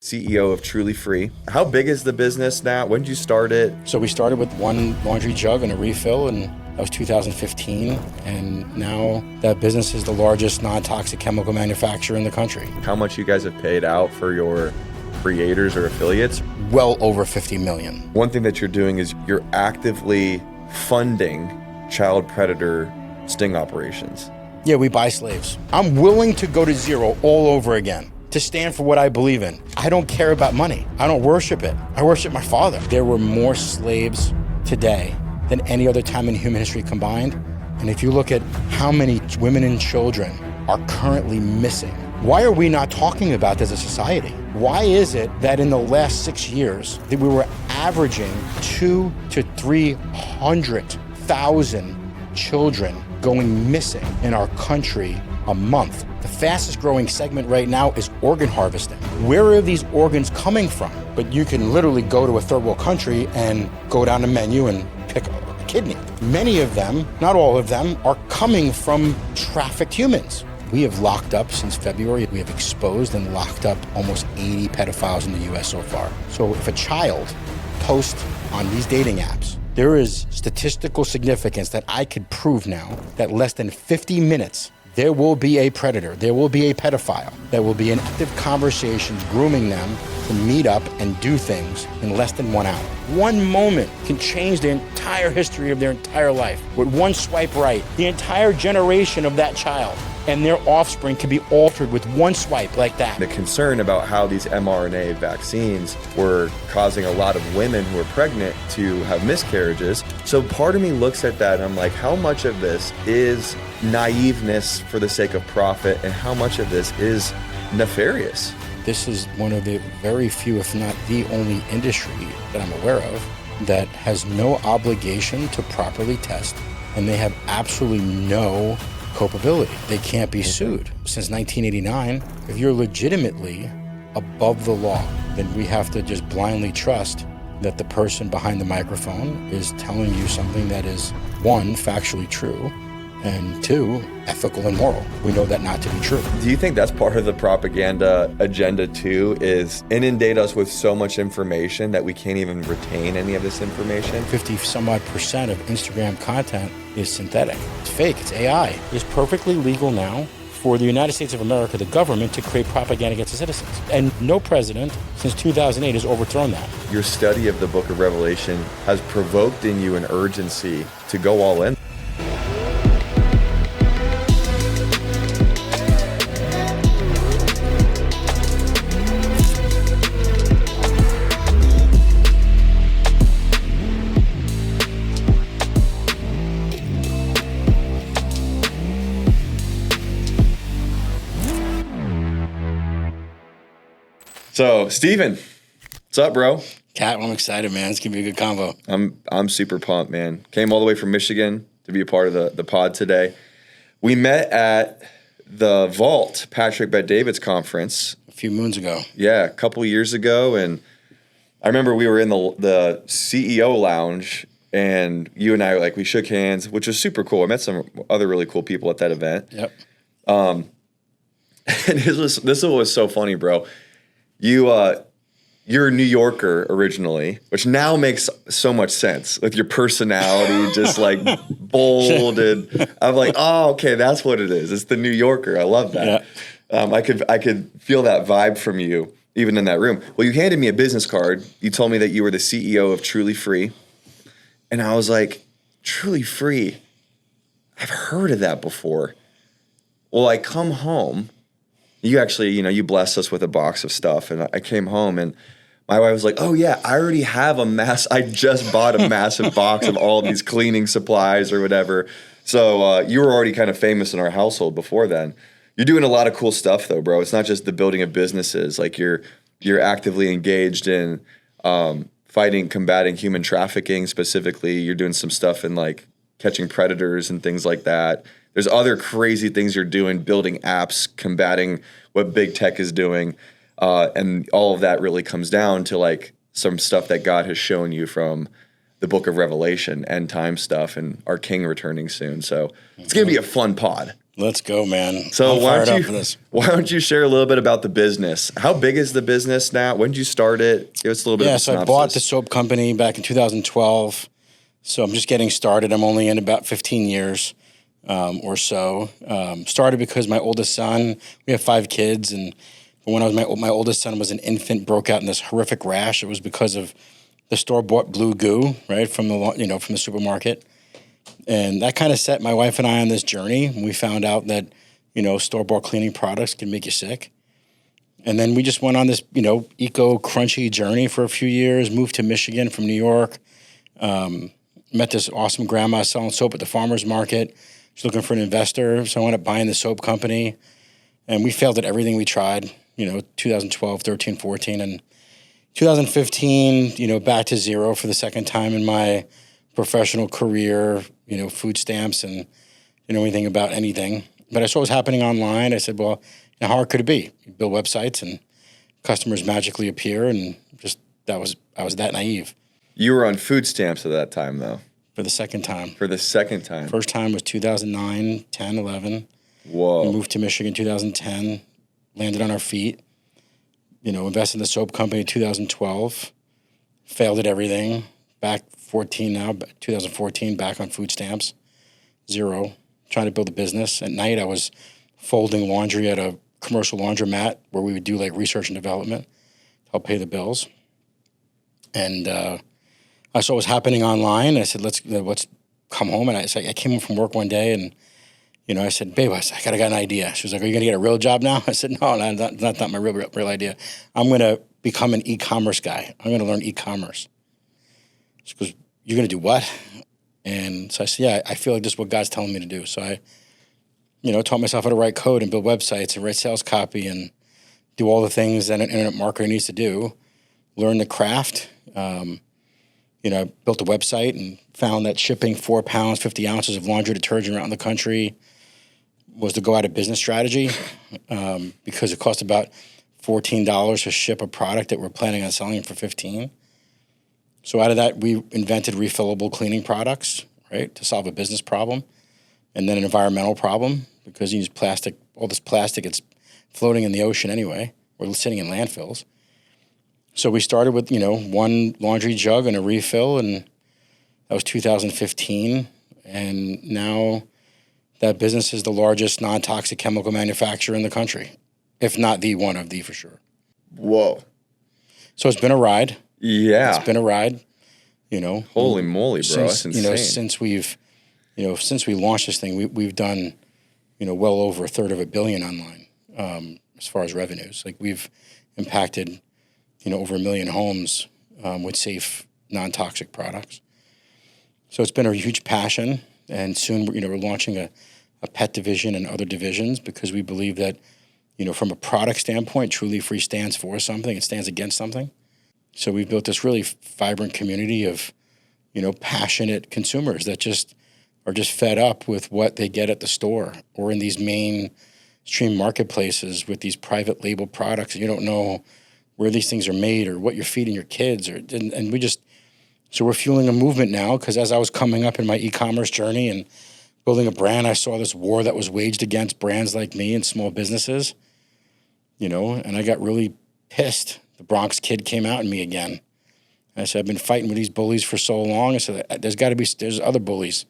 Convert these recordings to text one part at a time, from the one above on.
CEO of Truly Free. How big is the business now? When did you start it? So we started with one laundry jug and a refill, and that was 2015. And now that business is the largest non-toxic chemical manufacturer in the country. How much you guys have paid out for your creators or affiliates? Well over 50 million. One thing that you're doing is you're actively funding child predator sting operations. Yeah, we buy slaves. I'm willing to go to zero all over again to stand for what I believe in. I don't care about money. I don't worship it. I worship my father. There were more slaves today than any other time in human history combined. And if you look at how many women and children are currently missing, why are we not talking about this as a society? Why is it that in the last 6 years that we were averaging 200,000 to 300,000 children going missing in our country a month? The fastest growing segment right now is organ harvesting. Where are these organs coming from? But you can literally go to a third world country and go down the menu and pick a kidney. Many of them, not all of them, are coming from trafficked humans. We have locked up since February. We have exposed and locked up almost 80 pedophiles in the US so far. So if a child posts on these dating apps, there is statistical significance that I could prove now that less than 50 minutes, there will be a predator, there will be a pedophile, there will be an active conversation grooming them to meet up and do things in less than 1 hour. One moment can change the entire history of their entire life. With one swipe right, the entire generation of that child and their offspring can be altered with one swipe like that. The concern about how these mRNA vaccines were causing a lot of women who are pregnant to have miscarriages. So part of me looks at that and I'm like, how much of this is naiveness for the sake of profit and how much of this is nefarious? This is one of the very few, if not the only industry that I'm aware of that has no obligation to properly test, and they have absolutely no culpability. They can't be sued. Since 1989, if you're legitimately above the law, then we have to just blindly trust that the person behind the microphone is telling you something that is, one, factually true, and two, ethical and moral. We know that not to be true. Do you think that's part of the propaganda agenda too, is inundate us with so much information that we can't even retain any of this information? 50 some odd percent of Instagram content is synthetic. It's fake, it's AI. It's perfectly legal now for the United States of America, the government, to create propaganda against the citizens. And no president since 2008 has overthrown that. Your study of the book of Revelation has provoked in you an urgency to go all in. So, Steven, what's up, bro? Cat, I'm excited, man. It's gonna be a good convo. I'm super pumped, man. Came all the way from Michigan to be a part of the pod today. We met at the Vault, Patrick Bet-David's conference. A few moons ago. Yeah, a couple years ago. And I remember we were in the CEO lounge, and you and I, we shook hands, which was super cool. I met some other really cool people at that event. Yep. And this was so funny, bro. You're a New Yorker originally, which now makes so much sense with your personality, just bold, and I'm like, oh, okay, that's what it is. It's the New Yorker. I love that. Yeah. I could feel that vibe from you even in that room. Well, you handed me a business card. You told me that you were the CEO of Truly Free, and I was like, Truly Free? I've heard of that before. Well, I come home. You actually, you blessed us with a box of stuff, and I came home, and my wife was like, oh, yeah, I already have I just bought a massive box of all these cleaning supplies or whatever. So you were already kind of famous in our household before then. You're doing a lot of cool stuff, though, bro. It's not just the building of businesses. You're actively engaged in combating human trafficking specifically. You're doing some stuff in, catching predators and things like that. There's other crazy things you're doing, building apps, combating what big tech is doing. And all of that really comes down to some stuff that God has shown you from the book of Revelation, end time stuff, and our King returning soon. So it's going to be a fun pod. Let's go, man. So I'm fired up for this. why don't you share a little bit about the business? How big is the business now? When did you start it? Give us a little bit of a synopsis. So I bought the soap company back in 2012. So I'm just getting started. I'm only in about 15 years or so. Started because my oldest son, we have 5 kids, and when I was my oldest son was an infant, broke out in this horrific rash. It was because of the store-bought blue goo, right, from the supermarket. And that kind of set my wife and I on this journey. We found out that, store-bought cleaning products can make you sick. And then we just went on this, eco-crunchy journey for a few years, moved to Michigan from New York, met this awesome grandma selling soap at the farmer's market. She's looking for an investor, so I ended up buying the soap company. And we failed at everything we tried, 2012, 13, 14. And 2015, back to zero for the second time in my professional career, food stamps, and didn't know anything about anything. But I saw what was happening online. I said, well, how hard could it be? You build websites and customers magically appear, and I was that naive. You were on food stamps at that time, though. For the second time. First time was 2009, 10, 11. Whoa. We moved to Michigan 2010, landed on our feet, invested in the soap company in 2012, failed at everything. Back 2014, back on food stamps, zero, trying to build a business. At night, I was folding laundry at a commercial laundromat where we would do like research and development to help pay the bills. And I saw what was happening online. I said, let's come home. And I came home from work one day and, I said, babe, I got an idea. She was like, are you going to get a real job now? I said, no, that's not my real idea. I'm going to become an e-commerce guy. I'm going to learn e-commerce. She goes, you're going to do what? And so I said, yeah, I feel like this is what God's telling me to do. So I, taught myself how to write code and build websites and write sales copy and do all the things that an internet marketer needs to do. Learn the craft. I built a website and found that shipping 4 pounds, 50 ounces of laundry detergent around the country was to go out of business strategy because it cost about $14 to ship a product that we're planning on selling for $15. So out of that, we invented refillable cleaning products, right, to solve a business problem, and then an environmental problem because you use plastic. All this plastic, it's floating in the ocean anyway, or sitting in landfills. So we started with, one laundry jug and a refill, and that was 2015. And now that business is the largest non-toxic chemical manufacturer in the country, if not the one of the for sure. Whoa. So it's been a ride. Yeah. It's been a ride, Holy moly, bro. That's insane. Since we launched this thing, we've done, well over $350 million online as far as revenues. Like we've impacted, over 1 million homes with safe, non-toxic products. So it's been a huge passion, and soon, we're launching a pet division and other divisions because we believe that, from a product standpoint, Truly Free stands for something. It stands against something. So we've built this really vibrant community of, passionate consumers that are just fed up with what they get at the store or in these mainstream marketplaces with these private label products. You don't know where these things are made or what you're feeding your kids. So we're fueling a movement now because as I was coming up in my e-commerce journey and building a brand, I saw this war that was waged against brands like me and small businesses, and I got really pissed. The Bronx kid came out in me again. I said, I've been fighting with these bullies for so long. I said, there's other bullies.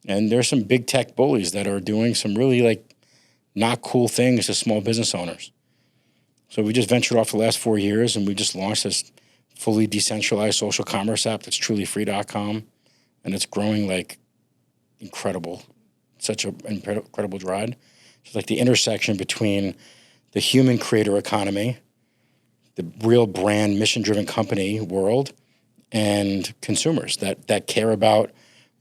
And there's some big tech bullies that are doing some really not cool things to small business owners. So we just ventured off the last 4 years and we just launched this fully decentralized social commerce app that's trulyfree.com. And it's growing incredible. Such an incredible ride. It's like the intersection between the human creator economy, the real brand, mission-driven company world, and consumers that care about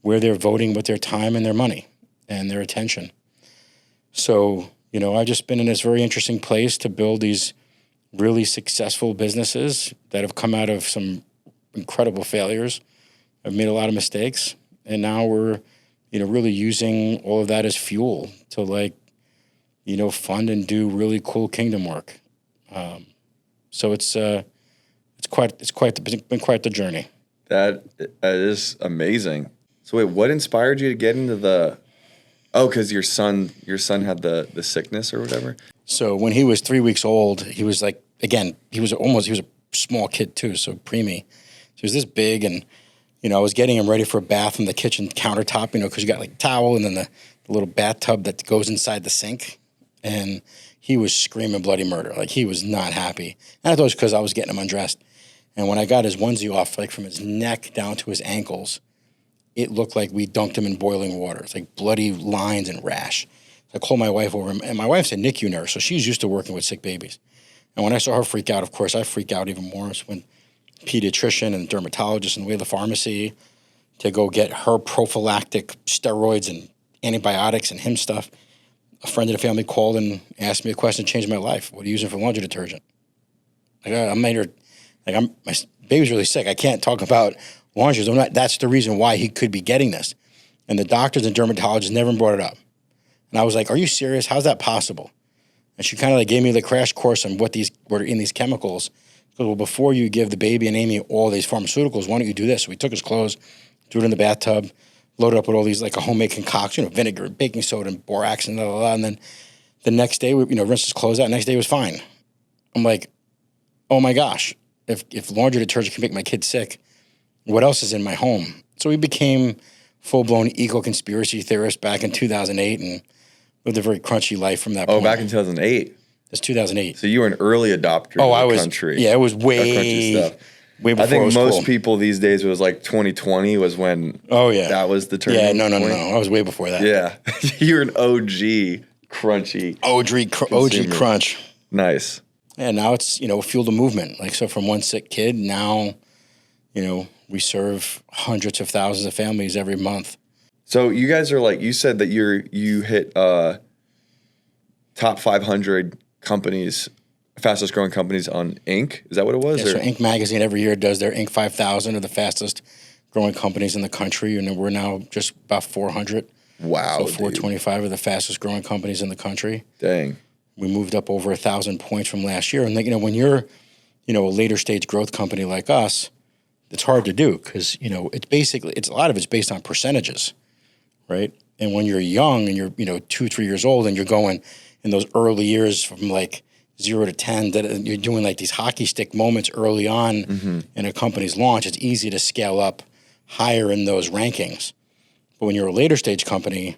where they're voting with their time and their money and their attention. So, I've just been in this very interesting place to build these really successful businesses that have come out of some incredible failures. I've made a lot of mistakes, and now we're, really using all of that as fuel to fund and do really cool kingdom work. So it's been quite the journey. That is amazing. So wait, what inspired you to get into the Oh, because your son had the sickness or whatever? So when he was 3 weeks old, he was like, again, he was a small kid too, so preemie. So he was this big, and, I was getting him ready for a bath on the kitchen countertop, because you got like towel and then the little bathtub that goes inside the sink. And he was screaming bloody murder. Like, he was not happy. And I thought it was because I was getting him undressed. And when I got his onesie off, like from his neck down to his ankles, it looked like we dunked him in boiling water. It's like bloody lines and rash. So I called my wife over, and my wife's a NICU nurse, so she's used to working with sick babies. And when I saw her freak out, of course, I freak out even more. So when pediatrician and dermatologist and the way the pharmacy to go get her prophylactic steroids and antibiotics and him stuff, a friend of the family called and asked me a question that changed my life. What are you using for laundry detergent? My baby's really sick. I can't talk about laundry. That's the reason why he could be getting this. And the doctors and dermatologists never brought it up. And I was like, are you serious? How's that possible? And she kind of like gave me the crash course on what are in these chemicals. Because, well, before you give the baby and Amy all these pharmaceuticals, why don't you do this? So we took his clothes, threw it in the bathtub, loaded up with all these, like a homemade concoction, vinegar, baking soda, and borax, and blah, blah, blah. And then the next day, rinsed his clothes out. Next day, he was fine. I'm like, oh my gosh, if laundry detergent can make my kid sick, what else is in my home? So we became full-blown eco-conspiracy theorists back in 2008 and lived a very crunchy life from that point. Oh, back in 2008? It's 2008. So you were an early adopter of the country. Yeah, it was way before. I think it was most cool. people these days, it was like 2020 was when that was the turning point. No. I was way before that. Yeah. You're an OG crunchy. OG crunch. Nice. Yeah, now it's, fueled a movement. Like, so from one sick kid, now, we serve hundreds of thousands of families every month. So you guys are like, you said that you hit top 500 companies, fastest growing companies on Inc. Is that what it was? Yeah, so Inc. magazine every year does their Inc. 5000 of the fastest growing companies in the country, and we're now just about 400. Wow. So 425 are the fastest growing companies in the country. Dang. We moved up over 1,000 points from last year. And when you're, a later stage growth company like us, it's hard to do because, it's a lot of it's based on percentages, right? And when you're young and you're, 2-3 years old and you're going in those early years from like 0 to 10, that you're doing like these hockey stick moments early on in a company's launch, it's easy to scale up higher in those rankings. But when you're a later stage company,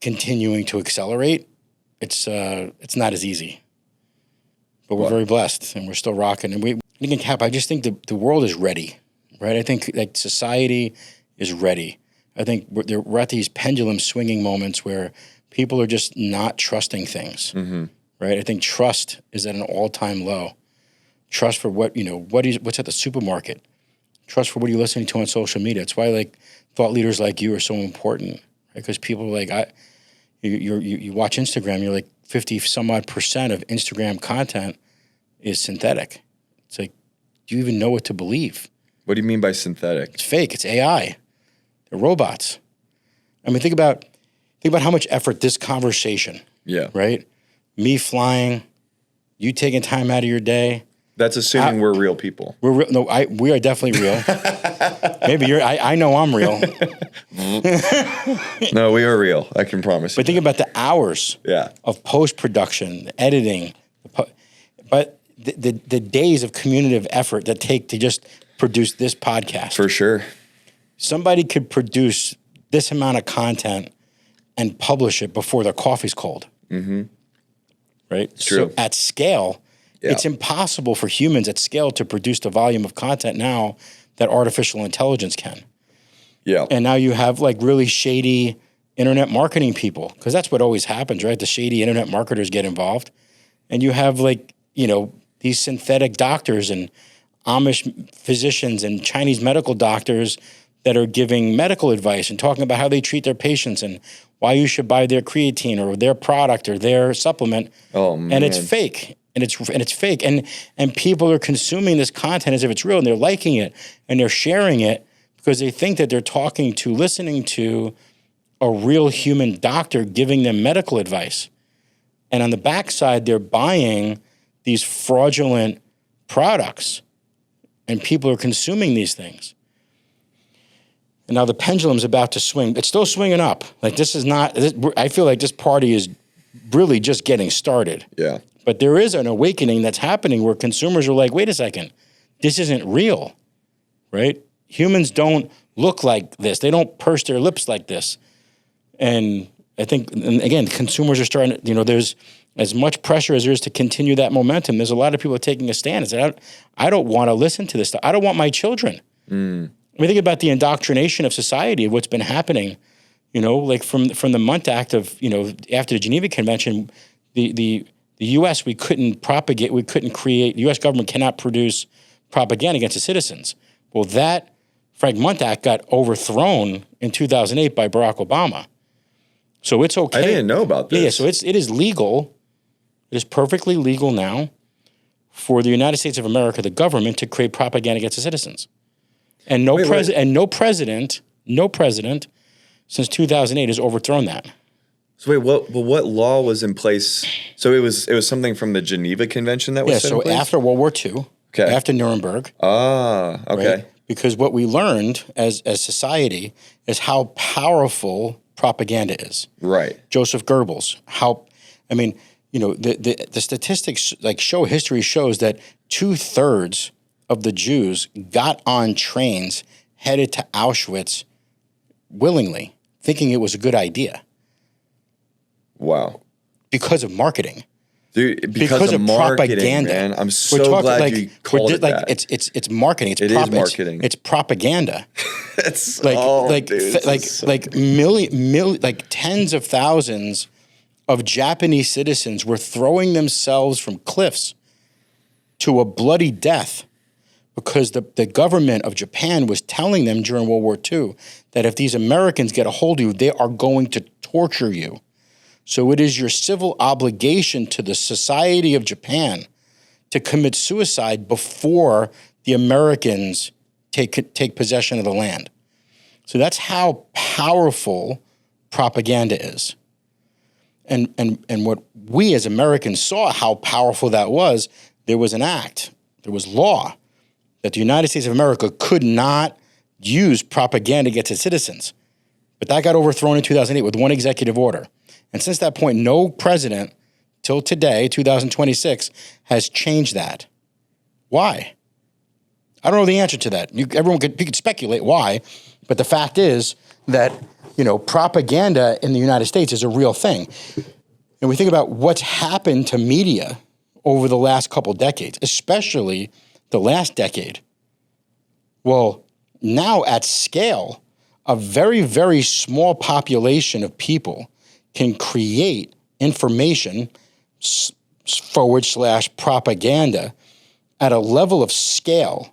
continuing to accelerate, it's not as easy. But we're very blessed, and we're still rocking. And I just think the world is ready, right? I think like society is ready. I think we're at these pendulum swinging moments where people are just not trusting things, right? I think trust is at an all-time low. Trust for what's at the supermarket. Trust for what you're listening to on social media. It's why like thought leaders like you are so important, right? Because people are like, you watch Instagram, you're like 50 some odd % of Instagram content is synthetic. It's like, do you even know what to believe? What do you mean by synthetic? It's fake. It's AI. They're robots. I mean, think about how much effort this conversation. Yeah. Right? Me flying, you taking time out of your day. That's assuming we're real people. We're real. No, we are definitely real. Maybe you're. I know I'm real. No, we are real. I can promise you. But think about the hours of post-production, the editing, but the days of communicative effort that take to just produce this podcast. For sure. Somebody could produce this amount of content and publish it before their coffee's cold. Mm-hmm. Right? It's true. So at scale, it's impossible for humans at scale to produce the volume of content now that artificial intelligence can. Yeah. And now you have like really shady internet marketing people, because that's what always happens, right? The shady internet marketers get involved. And you have like, these synthetic doctors and Amish physicians and Chinese medical doctors that are giving medical advice and talking about how they treat their patients and why you should buy their creatine or their product or their supplement. Oh, man. And it's fake. And it's fake. And people are consuming this content as if it's real, and they're liking it and they're sharing it because they think that they're listening to a real human doctor giving them medical advice. And on the backside, they're buying these fraudulent products, and people are consuming these things. And now the pendulum's about to swing. It's still swinging up. Like this is not, I feel like this party is really just getting started. Yeah. But there is an awakening that's happening where consumers are like, wait a second, this isn't real, right? Humans don't look like this. They don't purse their lips like this. And I think, and again, consumers are starting to, there's as much pressure as there is to continue that momentum. There's a lot of people taking a stand and saying, I don't want to listen to this stuff. I don't want my children. We think about the indoctrination of society, of what's been happening, like from the Munt Act of, after the Geneva Convention, the U.S., we couldn't create, the U.S. government cannot produce propaganda against its citizens. Well, that Frank Munt Act got overthrown in 2008 by Barack Obama. So it's okay. I didn't know about this. Yeah, so it is legal. It is perfectly legal now for the United States of America, the government, to create propaganda against its citizens. And no president since 2008 has overthrown that. So wait, what law was in place? So it was something from the Geneva Convention that was set in place? After World War II, after Nuremberg. Ah, okay. Right? Because what we learned as society is how powerful propaganda is. Right. Joseph Goebbels, the statistics history shows that 2/3 of the Jews got on trains headed to Auschwitz willingly, thinking it was a good idea. Wow. Because of marketing. Dude, because of marketing, propaganda. Man. I'm so glad you called it that. It's marketing. It is marketing. It's propaganda. It's tens of thousands of Japanese citizens were throwing themselves from cliffs to a bloody death because the government of Japan was telling them during World War II that if these Americans get a hold of you, they are going to torture you. So it is your civil obligation to the society of Japan to commit suicide before the Americans take possession of the land. So that's how powerful propaganda is. And what we as Americans saw how powerful that was, there was an act, there was law that the United States of America could not use propaganda against its citizens. But that got overthrown in 2008 with one executive order. And since that point, no president till today, 2026, has changed that. Why? I don't know the answer to that. You could speculate why, but the fact is that, propaganda in the United States is a real thing. And we think about what's happened to media over the last couple decades, especially the last decade. Well, now at scale, a very, very small population of people can create information / propaganda at a level of scale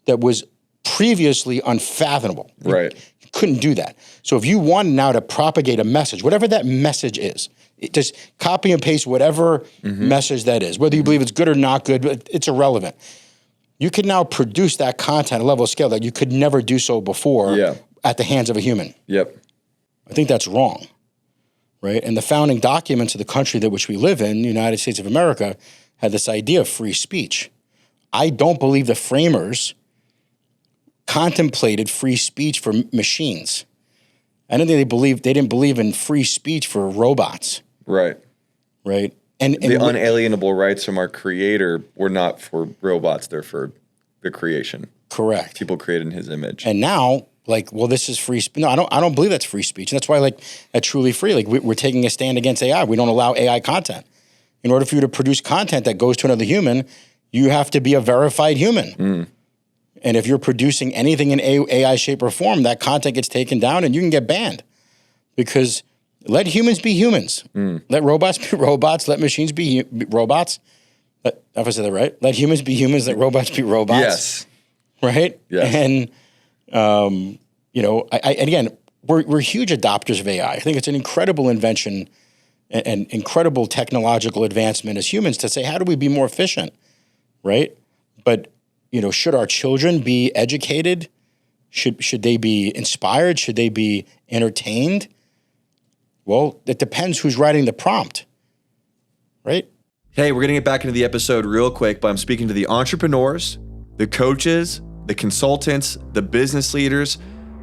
that was previously unfathomable. Right. You couldn't do that. So if you want now to propagate a message, whatever that message is, just copy and paste whatever message that is, whether you believe it's good or not good, but it's irrelevant. You can now produce that content at a level of scale that you could never do so before at the hands of a human. Yep. I think that's wrong. Right? And the founding documents of the country that which we live in, the United States of America, had this idea of free speech. I don't believe the framers contemplated free speech for machines. I don't think they didn't believe in free speech for robots. Right. Right. And the unalienable rights from our creator were not for robots, they're for the creation. Correct. People created in his image. And now, this is free speech. No, I don't believe that's free speech. And that's why, at Truly Free, we're taking a stand against AI. We don't allow AI content. In order for you to produce content that goes to another human, you have to be a verified human. And if you're producing anything in AI shape or form, that content gets taken down and you can get banned. Because let humans be humans. Let robots be robots. Let machines be robots. If I said that right? Let humans be humans. Let robots be robots. Yes. Right? Yes. And and again, we're huge adopters of AI. I think it's an incredible invention and incredible technological advancement as humans to say, how do we be more efficient, right? But, should our children be educated? Should they be inspired? Should they be entertained? Well, it depends who's writing the prompt, right? Hey, we're going to get back into the episode real quick, but I'm speaking to the entrepreneurs, the coaches, the consultants, the business leaders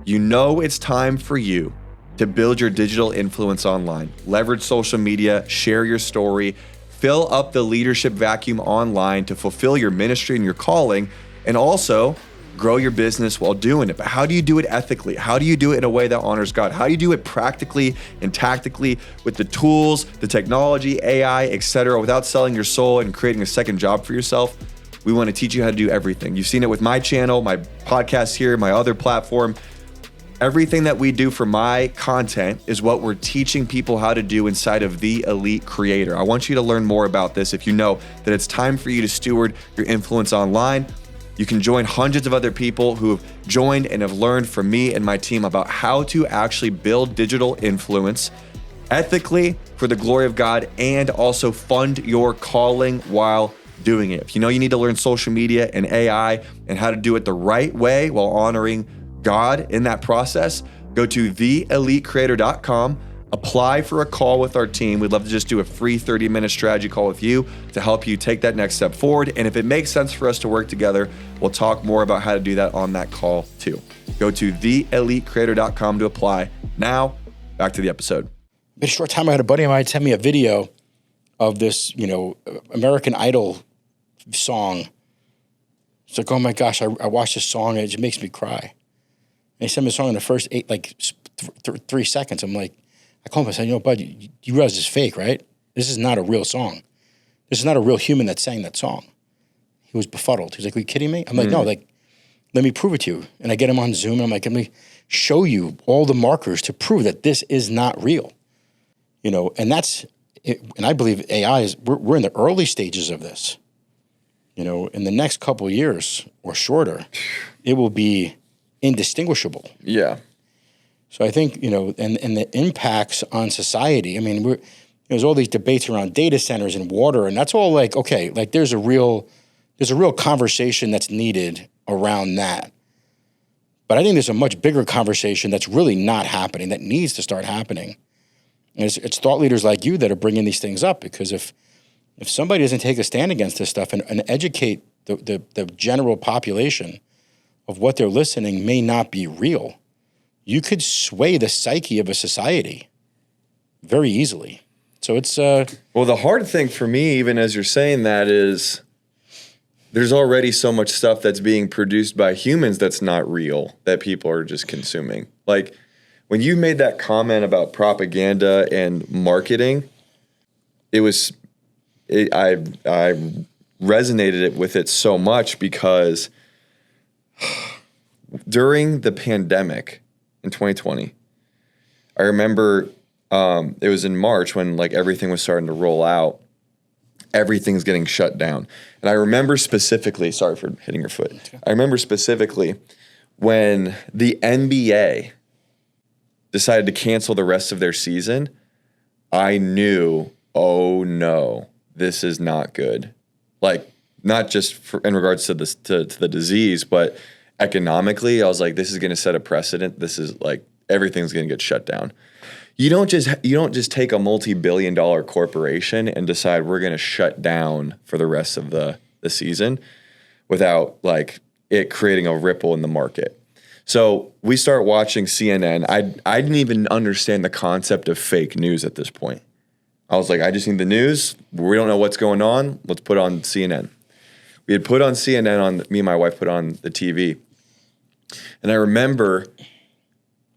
You know it's time for you to build your digital influence online. Leverage social media, share your story, fill up the leadership vacuum online to fulfill your ministry and your calling, and also grow your business while doing it. But how do you do it ethically? How do you do it in a way that honors God? How do you do it practically and tactically with the tools, the technology, AI, etc., without selling your soul and creating a second job for yourself? We want to teach you how to do everything. You've seen it with my channel, my podcast here, my other platform. Everything that we do for my content is what we're teaching people how to do inside of The Elite Creator. I want you to learn more about this. If you know that it's time for you to steward your influence online, you can join hundreds of other people who have joined and have learned from me and my team about how to actually build digital influence ethically for the glory of God and also fund your calling while doing it. If you know you need to learn social media and AI and how to do it the right way while honoring God in that process, go to theelitecreator.com. Apply for a call with our team. We'd love to just do a free 30-minute strategy call with you to help you take that next step forward. And if it makes sense for us to work together, we'll talk more about how to do that on that call too. Go to theelitecreator.com to apply. Now, back to the episode. A short time, I had a buddy of mine send me a video of this, American Idol song. It's like, oh my gosh, I watched this song and it just makes me cry. And he sent me a song in the first 3 seconds. I'm like, I called him and said, bud, you realize this is fake, right? This is not a real song. This is not a real human that sang that song. He was befuddled. He was like, are you kidding me? I'm like, no, let me prove it to you. And I get him on Zoom and I'm like, let me show you all the markers to prove that this is not real. And that's it. And I believe AI is, we're in the early stages of this. In the next couple of years or shorter, it will be indistinguishable. Yeah. So I think, and the impacts on society, there's all these debates around data centers and water, and that's all like, okay, like there's a real conversation that's needed around that. But I think there's a much bigger conversation that's really not happening, that needs to start happening. And it's thought leaders like you that are bringing these things up, because if somebody doesn't take a stand against this stuff and educate the general population of what they're listening may not be real, you could sway the psyche of a society very easily. So it's well, the hard thing for me, even as you're saying that, is there's already so much stuff that's being produced by humans that's not real, that people are just consuming. Like when you made that comment about propaganda and marketing, I resonated with it so much because during the pandemic in 2020, I remember it was in March when like everything was starting to roll out. Everything's getting shut down. And I remember specifically, sorry for hitting your foot. I remember specifically when the NBA decided to cancel the rest of their season, I knew, oh no, this is not good. Like not just in regards to this, to the disease, but economically, I was like, this is going to set a precedent. This is like, everything's going to get shut down. You don't just take a multi-billion-dollar corporation and decide we're going to shut down for the rest of the season without like it creating a ripple in the market. So we start watching CNN. I didn't even understand the concept of fake news at this point. I was like, I just need the news. We don't know what's going on. Let's put on CNN. We had put on CNN me and my wife put on the TV. And I remember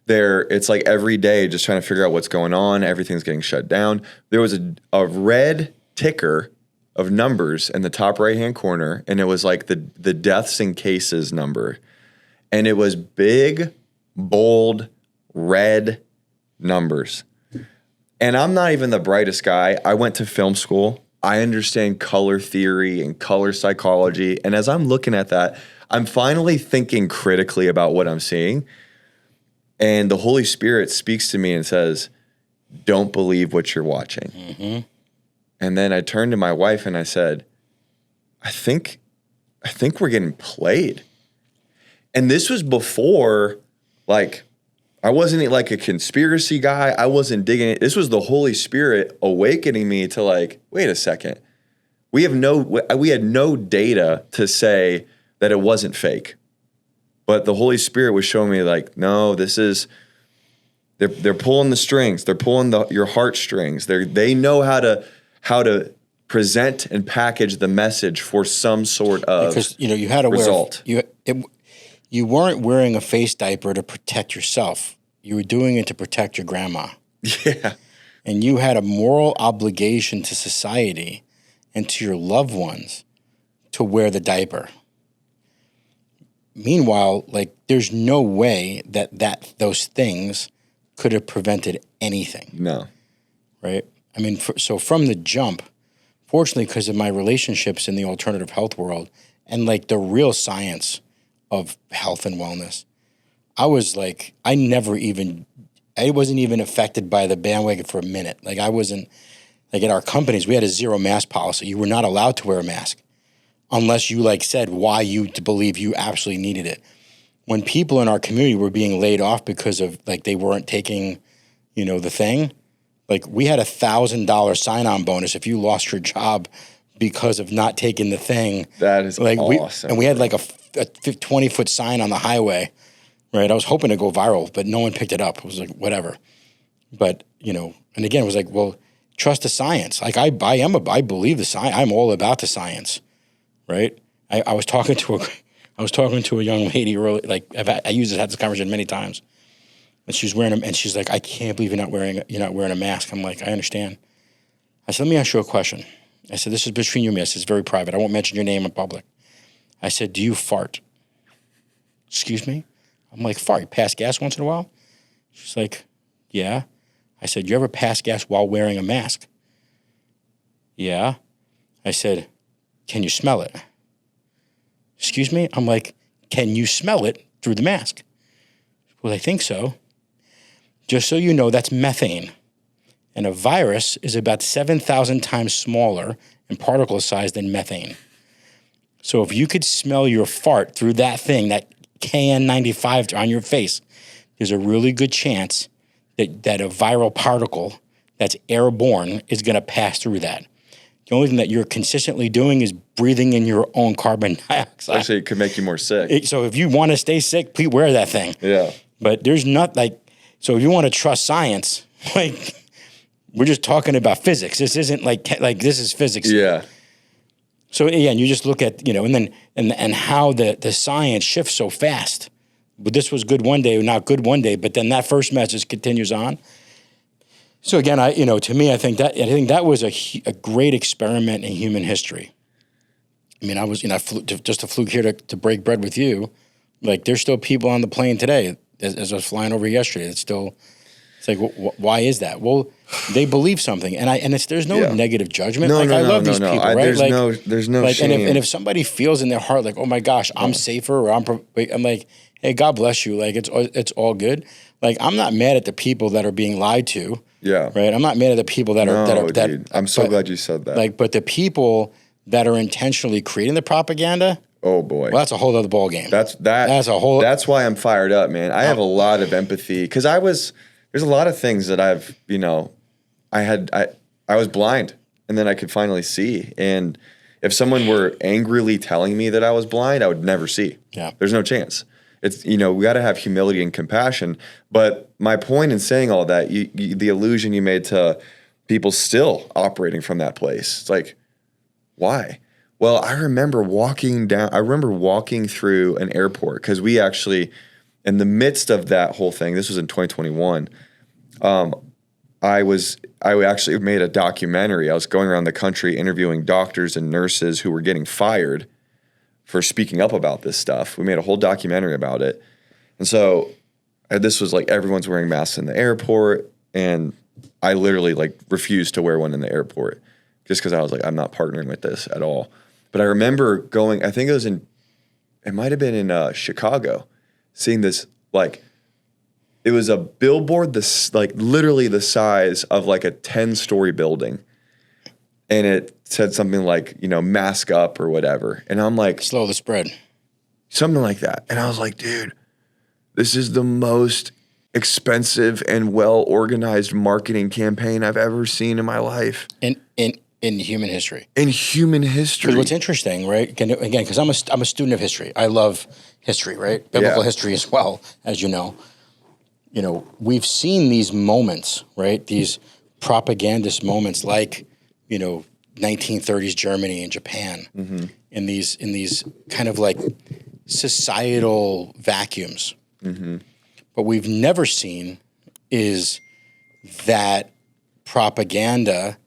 it's like every day just trying to figure out what's going on. Everything's getting shut down. There was a red ticker of numbers in the top right-hand corner, and it was like the deaths and cases number. And it was big, bold, red numbers. And I'm not even the brightest guy. I went to film school. I understand color theory and color psychology. And as I'm looking at that, I'm finally thinking critically about what I'm seeing. And the Holy Spirit speaks to me and says, don't believe what you're watching. Mm-hmm. And then I turned to my wife and I said, I think we're getting played. And this was before, like, I wasn't like a conspiracy guy. I wasn't digging it. This was the Holy Spirit awakening me to like, wait a second. We had no data to say that it wasn't fake. But the Holy Spirit was showing me like, no, this is, they're pulling the strings. They're pulling your heartstrings. They know how to present and package the message for some sort of because you had to result. You weren't wearing a face diaper to protect yourself. You were doing it to protect your grandma. Yeah. And you had a moral obligation to society and to your loved ones to wear the diaper. Meanwhile, like, there's no way that those things could have prevented anything. No. Right? I mean, so from the jump, fortunately, because of my relationships in the alternative health world and like the real science of health and wellness, I was like, I wasn't even affected by the bandwagon for a minute. Like, I wasn't, like, at our companies, we had a 0 mask policy. You were not allowed to wear a mask unless you like said why you believe you absolutely needed it. When people in our community were being laid off because of like they weren't taking, the thing, like we had $1,000 sign-on bonus if you lost your job because of not taking the thing. That is like awesome. We had like a 20-foot sign on the highway, right? I was hoping to go viral, but no one picked it up. It was like whatever. But and again, it was like, well, trust the science. Like I believe the science. I'm all about the science, right? I was talking to a young lady early. Like had this conversation many times, and she was wearing them, and she's like, I can't believe you're not wearing a mask. I'm like, I understand. I said, let me ask you a question. I said, this is between you and me. I said, it's very private. I won't mention your name in public. I said, do you fart? Excuse me? I'm like, fart? You pass gas once in a while? She's like, yeah. I said, you ever pass gas while wearing a mask? Yeah. I said, can you smell it? Excuse me? I'm like, can you smell it through the mask? Well, I think so. Just so you know, that's methane. And a virus is about 7,000 times smaller in particle size than methane. So if you could smell your fart through that thing, that KN95 on your face, there's a really good chance that a viral particle that's airborne is going to pass through that. The only thing that you're consistently doing is breathing in your own carbon dioxide. Actually, it could make you more sick. So if you want to stay sick, please wear that thing. Yeah. But there's not so if you want to trust science, like we're just talking about physics. This isn't like this is physics. Yeah. So again, you just look at, and how the science shifts so fast. But this was good one day, not good one day, but then that first message continues on. So again, to me, I think that was a great experiment in human history. I mean, I was, I flew just a fluke here to break bread with you. Like, there's still people on the plane today, as I was flying over yesterday. It's like, why is that? Well, they believe something, and there's no negative judgment. I love these people, right? There's no shame. And if somebody feels in their heart like, oh my gosh, I'm safer, or I'm like, hey, God bless you. Like, it's all good. Like, I'm not mad at the people that are being lied to. Yeah. Right. I'm not mad at the people that are. Dude, I'm so glad you said that. Like, but the people that are intentionally creating the propaganda. Oh boy. Well, that's a whole other ball game. That's why I'm fired up, man. I have a lot of empathy because there's a lot of things that I've, I was blind and then I could finally see. And if someone were angrily telling me that I was blind, I would never see. Yeah. There's no chance. It's, we got to have humility and compassion. But my point in saying all that, the allusion you made to people still operating from that place. It's like, why? Well, I remember walking through an airport because we actually, in the midst of that whole thing, this was in 2021, I actually made a documentary. I was going around the country interviewing doctors and nurses who were getting fired for speaking up about this stuff. We made a whole documentary about it. And so this was like everyone's wearing masks in the airport, and I literally refused to wear one in the airport just because I was like, I'm not partnering with this at all. But I remember going, I think it might have been in Chicago, seeing this, it was a billboard, literally the size of a 10-story building. And it said something like, mask up or whatever. And I'm like, slow the spread. Something like that. And I was like, dude, this is the most expensive and well-organized marketing campaign I've ever seen in my life. And in human history. In human history. Because what's interesting, right? Again, because I'm a student of history. I love history, right? Biblical history as well, as you know. You know, we've seen these moments, right? These propagandist moments, like 1930s Germany and Japan, in these kind of like societal vacuums. What we've never seen is that propaganda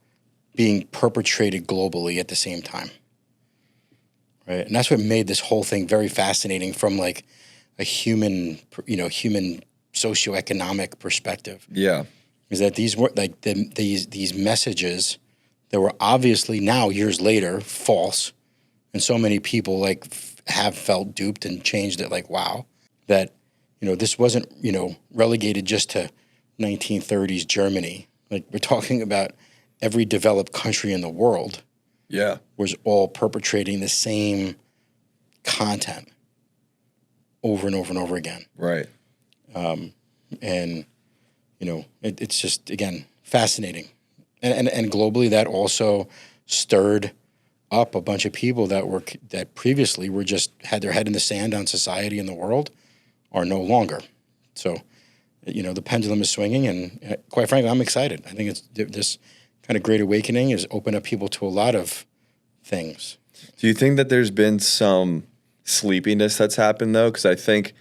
being perpetrated globally at the same time, right? And that's what made this whole thing very fascinating from like a human socioeconomic perspective. Yeah, is that these were like these messages that were obviously now years later false, and so many people like have felt duped and changed it. Like, wow, that this wasn't relegated just to 1930s Germany. Like, we're talking about every developed country in the world. Yeah, was all perpetrating the same content over and over and over again. Right. And it's just, again, fascinating. And globally, that also stirred up a bunch of people that previously were just had their head in the sand on society and the world, are no longer. So, the pendulum is swinging, and quite frankly, I'm excited. I think this kind of great awakening has opened up people to a lot of things. Do you think that there's been some sleepiness that's happened though? Because I think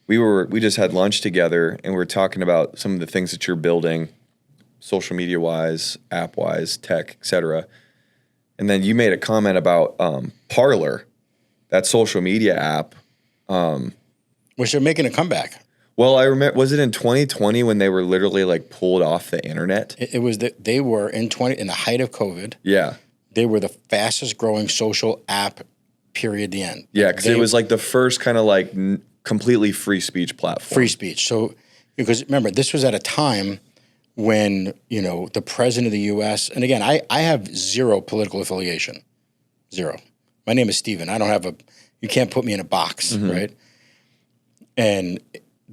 we just had lunch together and we're talking about some of the things that you're building, social media wise, app wise, tech, etc. And then you made a comment about Parler, that social media app. Which are making a comeback. Well, I remember, was it in 2020 when they were literally like pulled off the internet? It was that they were in the height of COVID. Yeah. They were the fastest growing social app, period, the end. Yeah, because it was like the first kind of like completely free speech platform. Free speech. So, because remember, this was at a time when, the president of the U.S., and again, I have zero political affiliation. Zero. My name is Steven. You can't put me in a box, right? And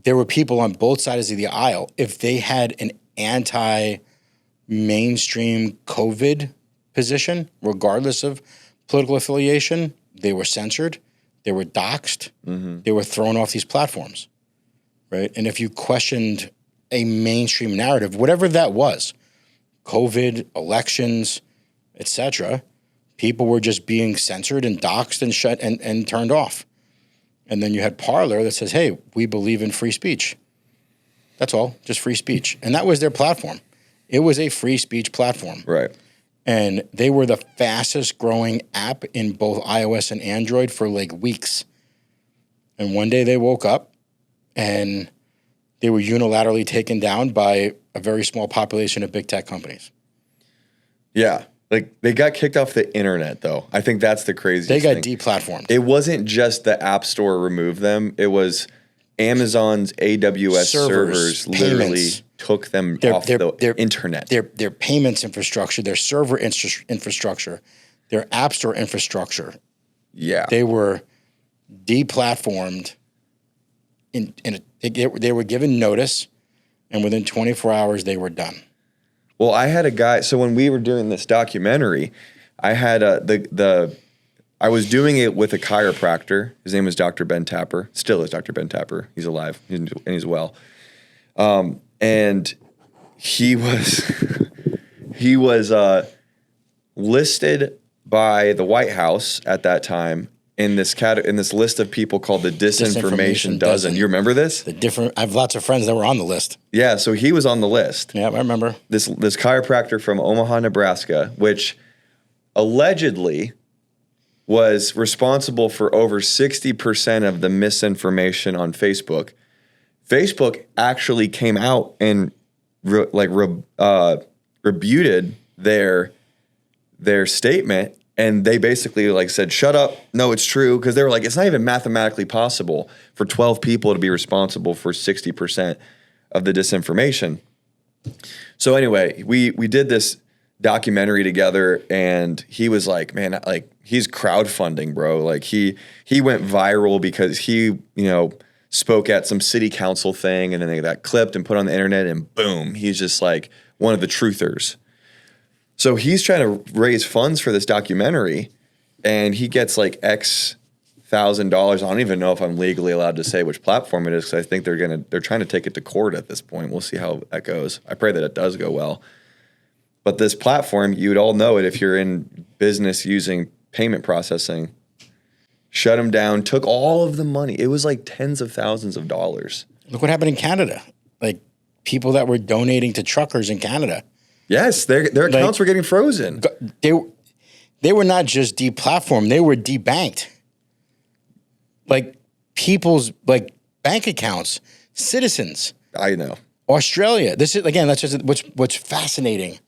there were people on both sides of the aisle. If they had an anti-mainstream COVID position, regardless of political affiliation, they were censored, they were doxxed, they were thrown off these platforms, right? And if you questioned a mainstream narrative, whatever that was, COVID, elections, etc., people were just being censored and doxxed and shut and turned off. And then you had Parler that says, hey, we believe in free speech. That's all, just free speech. And that was their platform. It was a free speech platform. Right. And they were the fastest growing app in both iOS and Android for like weeks. And one day they woke up and they were unilaterally taken down by a very small population of big tech companies. Yeah. Like, they got kicked off the internet, though. I think that's the craziest thing. They got deplatformed. It wasn't just the App Store removed them. It was Amazon's AWS servers literally took them off the internet. Their payments infrastructure, their server infrastructure, their App Store infrastructure. Yeah. They were deplatformed. They were given notice, and within 24 hours, they were done. Well, I had a guy. So when we were doing this documentary, I had I was doing it with a chiropractor. His name was Dr. Ben Tapper. Still is Dr. Ben Tapper. He's alive and he's well. And he was listed by the White House at that time in this list of people called the Disinformation Dozen. You remember this? I have lots of friends that were on the list. Yeah, so he was on the list. Yeah, I remember. This chiropractor from Omaha, Nebraska, which allegedly was responsible for over 60% of the misinformation on Facebook. Facebook actually came out and rebuted their statement. And they basically like said, shut up. No, it's true. Because they were like, it's not even mathematically possible for 12 people to be responsible for 60% of the disinformation. So anyway, we did this documentary together, and he was like, man, like, he's crowdfunding, bro. Like he went viral because he, spoke at some city council thing, and then they got clipped and put on the internet, and boom, he's just like one of the truthers. So he's trying to raise funds for this documentary, and he gets like X $1,000. I don't even know if I'm legally allowed to say which platform it is, because I think they're trying to take it to court at this point. We'll see how that goes. I pray that it does go well. But this platform, you'd all know it if you're in business using payment processing, shut them down, took all of the money. It was like tens of thousands of dollars. Look what happened in Canada. Like people that were donating to truckers in Canada. Yes, their accounts were getting frozen. They were not just deplatformed, they were debanked. Like people's like bank accounts, citizens. I know. Australia. This is again, that's just what's fascinating,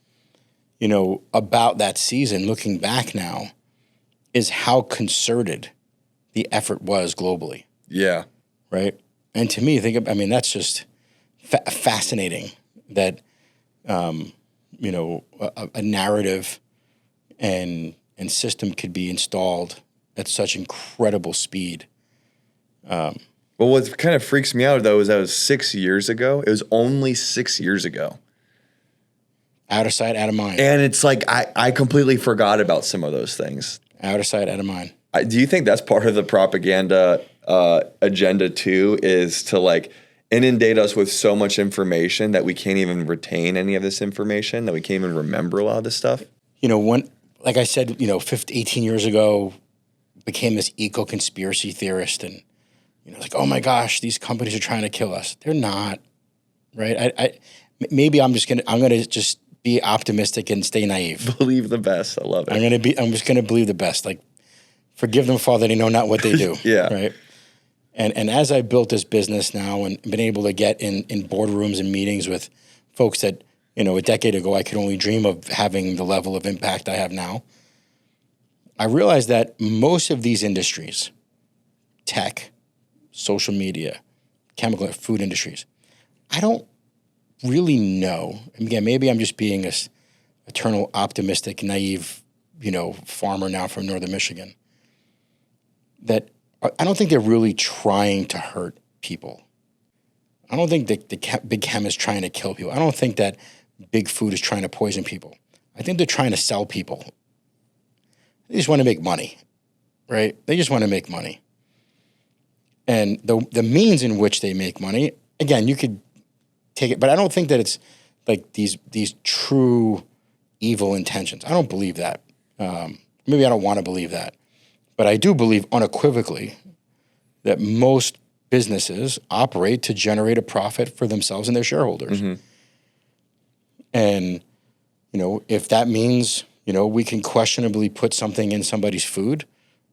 about that season, looking back now, is how concerted the effort was globally. Yeah. Right? And to me, that's just fascinating that a narrative and system could be installed at such incredible speed. Well, what kind of freaks me out, though, is that was 6 years ago. It was only 6 years ago. Out of sight, out of mind. And it's like I completely forgot about some of those things. Out of sight, out of mind. Do you think that's part of the propaganda agenda, too, is to like inundate us with so much information that we can't even retain any of this information, that we can't even remember a lot of this stuff? Like I said, 18 years ago, became this eco-conspiracy theorist and, like, oh my gosh, these companies are trying to kill us. They're not, right? Maybe I'm going to just be optimistic and stay naive. Believe the best. I love it. I'm just going to believe the best. Like, forgive them, Father, they know not what they do. Yeah. Right. And as I built this business now and been able to get in boardrooms and meetings with folks that, a decade ago, I could only dream of having the level of impact I have now, I realized that most of these industries, tech, social media, chemical, food industries, I don't really know. Again, maybe I'm just being a eternal optimistic, naive, farmer now from northern Michigan, that I don't think they're really trying to hurt people. I don't think that the big chem is trying to kill people. I don't think that big food is trying to poison people. I think they're trying to sell people. They just want to make money, right? They just want to make money. And the means in which they make money, again, you could take it, but I don't think that it's like these true evil intentions. I don't believe that. Maybe I don't want to believe that. But I do believe unequivocally that most businesses operate to generate a profit for themselves and their shareholders. Mm-hmm. And, if that means, we can questionably put something in somebody's food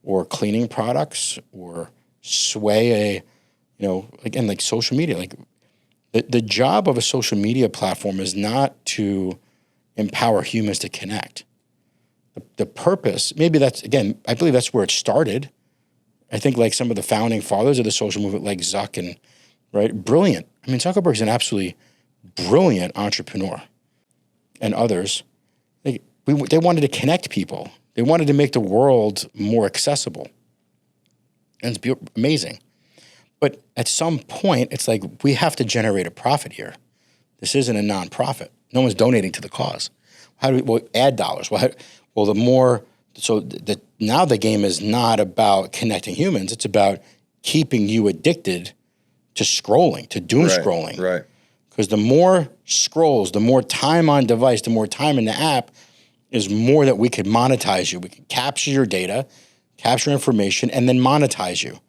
or cleaning products or sway again, like social media, like the job of a social media platform is not to empower humans to connect. The purpose, maybe that's, again, I believe that's where it started. I think like some of the founding fathers of the social movement, like Zuck and, right, brilliant. I mean, Zuckerberg's an absolutely brilliant entrepreneur, and others. They wanted to connect people. They wanted to make the world more accessible. And it's amazing. But at some point, it's like we have to generate a profit here. This isn't a nonprofit. No one's donating to the cause. How do we add dollars? Well, the more, now the game is not about connecting humans. It's about keeping you addicted to scrolling, to doom scrolling. Right. Because the more scrolls, the more time on device, the more time in the app is more that we could monetize you. We could capture your data, capture information, and then monetize you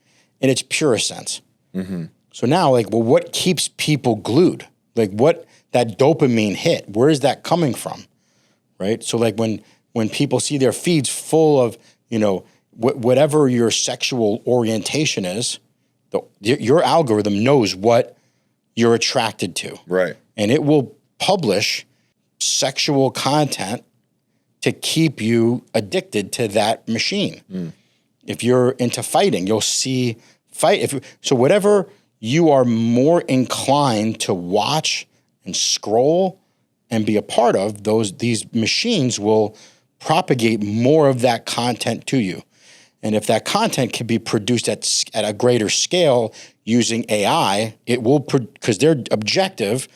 in its purest sense. Mm-hmm. So now, what keeps people glued? Like what that dopamine hit, where is that coming from? Right? So like when people see their feeds full of, whatever your sexual orientation is, your algorithm knows what you're attracted to. Right. And it will publish sexual content to keep you addicted to that machine. Mm. If you're into fighting, you'll see fight. So whatever you are more inclined to watch and scroll and be a part of, these machines will propagate more of that content to you. And if that content can be produced at a greater scale using AI, it will, because their objective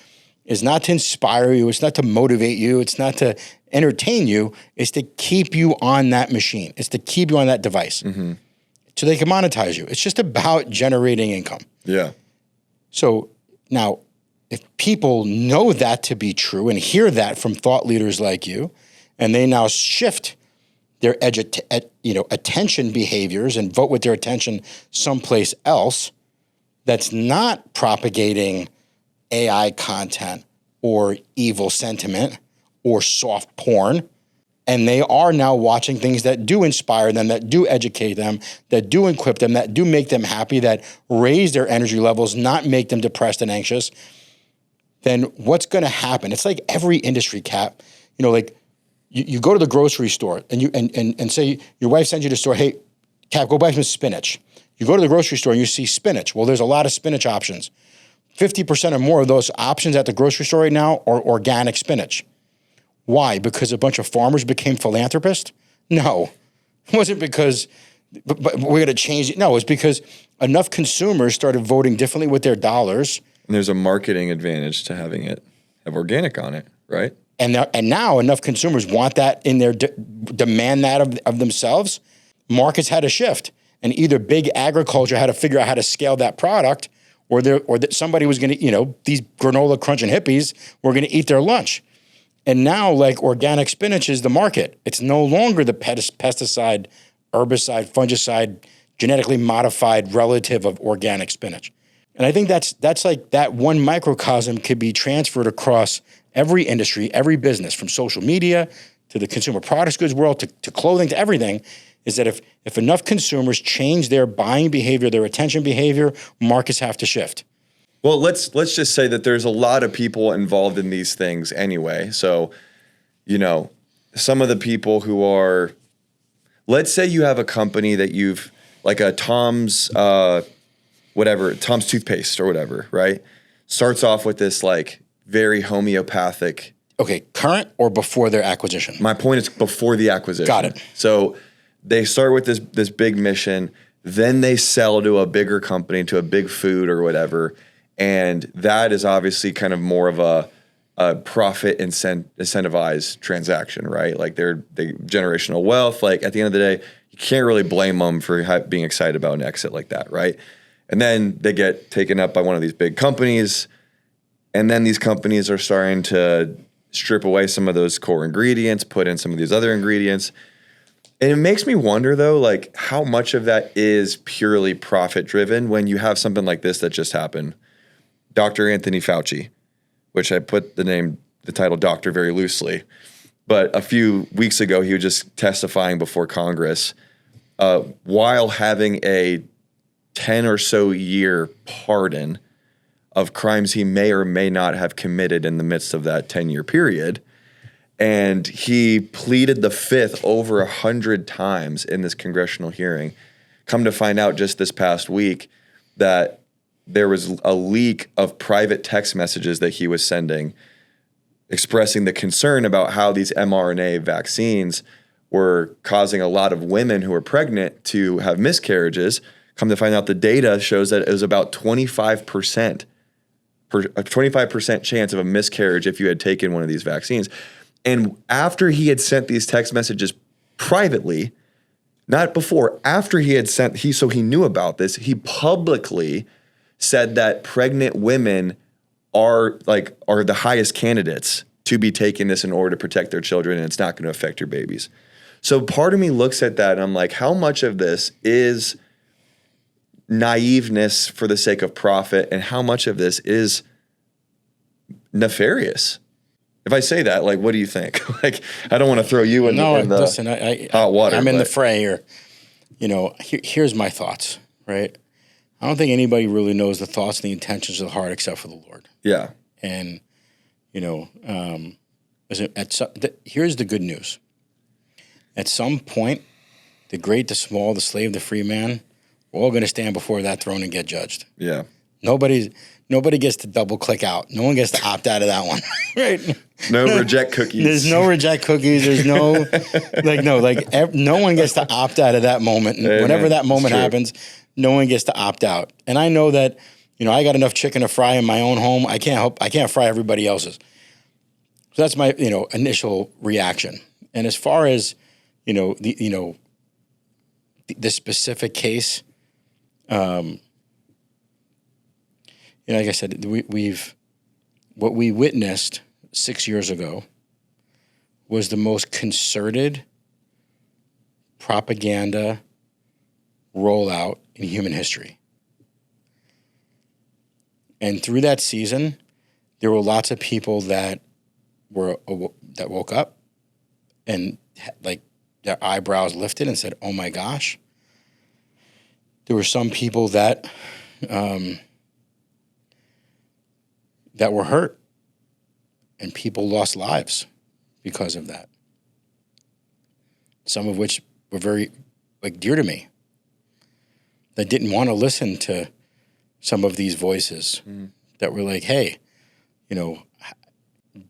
is not to inspire you, it's not to motivate you, it's not to entertain you. It's to keep you on that machine. It's to keep you on that device. Mm-hmm. So they can monetize you. It's just about generating income. Yeah. So now, if people know that to be true and hear that from thought leaders like you, and they now shift their attention behaviors and vote with their attention someplace else that's not propagating AI content or evil sentiment or soft porn, and they are now watching things that do inspire them, that do educate them, that do equip them, that do make them happy, that raise their energy levels, not make them depressed and anxious, then what's going to happen? It's like every industry, Cap. Like you go to the grocery store and say your wife sends you to the store, hey, Cap, go buy some spinach. You go to the grocery store and you see spinach. Well, there's a lot of spinach options. 50% or more of those options at the grocery store right now are organic spinach. Why? Because a bunch of farmers became philanthropists? No. It wasn't because but we're going to change it. No, it's because enough consumers started voting differently with their dollars. And there's a marketing advantage to having it have organic on it, right? And now enough consumers want that in their demand that of themselves. Markets had to shift, and either big agriculture had to figure out how to scale that product, or that somebody was going to, these granola crunching hippies were going to eat their lunch. And now, like, organic spinach is the market. It's no longer the pesticide, herbicide, fungicide, genetically modified relative of organic spinach. And I think that's like that one microcosm could be transferred across every industry, every business, from social media to the consumer products goods world to clothing to everything, is that if enough consumers change their buying behavior, their attention behavior, markets have to shift. Well, let's just say that there's a lot of people involved in these things anyway. So, some of the people who are, let's say you have a company that you've, like a Tom's toothpaste or whatever, right? Starts off with this like very homeopathic. Okay, current or before their acquisition? My point is before the acquisition. Got it. So they start with this big mission, then they sell to a bigger company, to a big food or whatever. And that is obviously kind of more of a profit incentivized transaction, right? Like they generational wealth. Like at the end of the day, you can't really blame them for being excited about an exit like that, right? And then they get taken up by one of these big companies, and then these companies are starting to strip away some of those core ingredients, put in some of these other ingredients. And it makes me wonder, though, like how much of that is purely profit driven when you have something like this that just happened. Dr. Anthony Fauci, which I put the title doctor very loosely. But a few weeks ago, he was just testifying before Congress while having a 10 or so year pardon of crimes he may or may not have committed in the midst of that 10-year period. And he pleaded the fifth over 100 times in this congressional hearing. Come to find out just this past week that there was a leak of private text messages that he was sending expressing the concern about how these mRNA vaccines were causing a lot of women who were pregnant to have miscarriages. Come to find out the data shows that it was about 25% chance of a miscarriage if you had taken one of these vaccines. And after he had sent these text messages privately, not before, after he had sent, so he knew about this, he publicly said that pregnant women are the highest candidates to be taking this in order to protect their children, and it's not going to affect your babies. So part of me looks at that and I'm like, how much of this is naiveness for the sake of profit, and how much of this is nefarious? If I say that, like, what do you think? Like, I don't want to throw you in the hot water. I'm in the fray here. Here's my thoughts, right? I don't think anybody really knows the thoughts and the intentions of the heart except for the Lord. Yeah. And, here's the good news. At some point, the great, the small, the slave, the free man, we're all going to stand before that throne and get judged. Yeah. Nobody gets to double click out. No one gets to opt out of that one, right? No reject cookies. There's no reject cookies. There's no, no one gets to opt out of that moment. And whenever that moment happens, no one gets to opt out. And I know that, I got enough chicken to fry in my own home. I can't fry everybody else's. So So that's my, initial reaction. And as far as, the specific case, like I said, what we witnessed 6 years ago was the most concerted propaganda rollout in human history. And through that season, there were lots of people that woke up and like their eyebrows lifted and said, "Oh my gosh." There were some people that were hurt, and people lost lives because of that. Some of which were very dear to me, that didn't want to listen to some of these voices that were like, hey,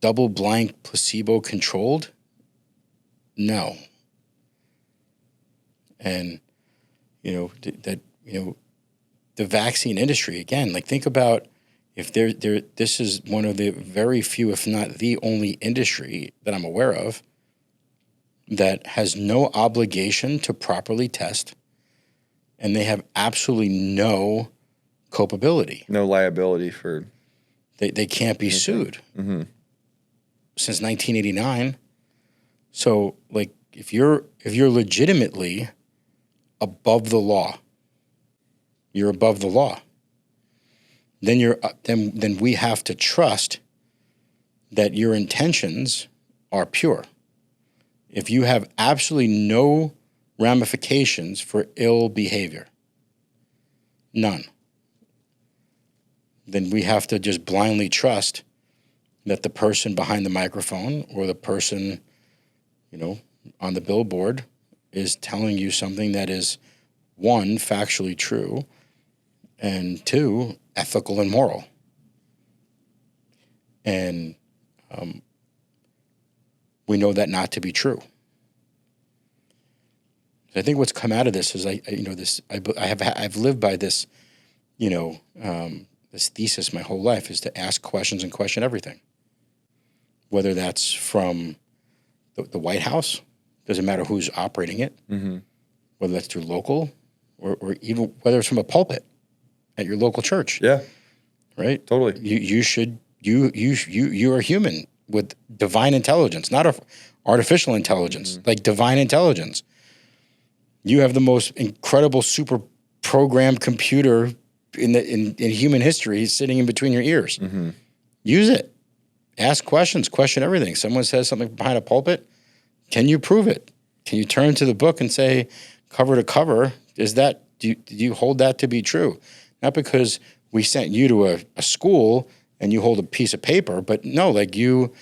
double-blind, placebo-controlled? No. And, the vaccine industry, again, think about if this is one of the very few, if not the only industry that I'm aware of that has no obligation to properly test, and they have absolutely no culpability. No liability for... They can't be sued. Mm-hmm. Since 1989. So, if you're legitimately above the law, you're above the law. Then then we have to trust that your intentions are pure. If you have absolutely no ramifications for ill behavior, none, then we have to just blindly trust that the person behind the microphone or the person, on the billboard is telling you something that is, one, factually true, and two, ethical and moral. And we know that not to be true. I think what's come out of this is I've lived by this, this thesis my whole life, is to ask questions and question everything. Whether that's from the White House, doesn't matter who's operating it, whether that's through local or even whether it's from a pulpit at your local church. Yeah. Right? Totally. You are human with divine intelligence, not artificial intelligence, like divine intelligence. You have the most incredible super programmed computer in human history sitting in between your ears. Mm-hmm. Use it. Ask questions. Question everything. Someone says something behind a pulpit. Can you prove it? Can you turn to the book and say, cover to cover, do you hold that to be true? Not because we sent you to a school and you hold a piece of paper, but no, you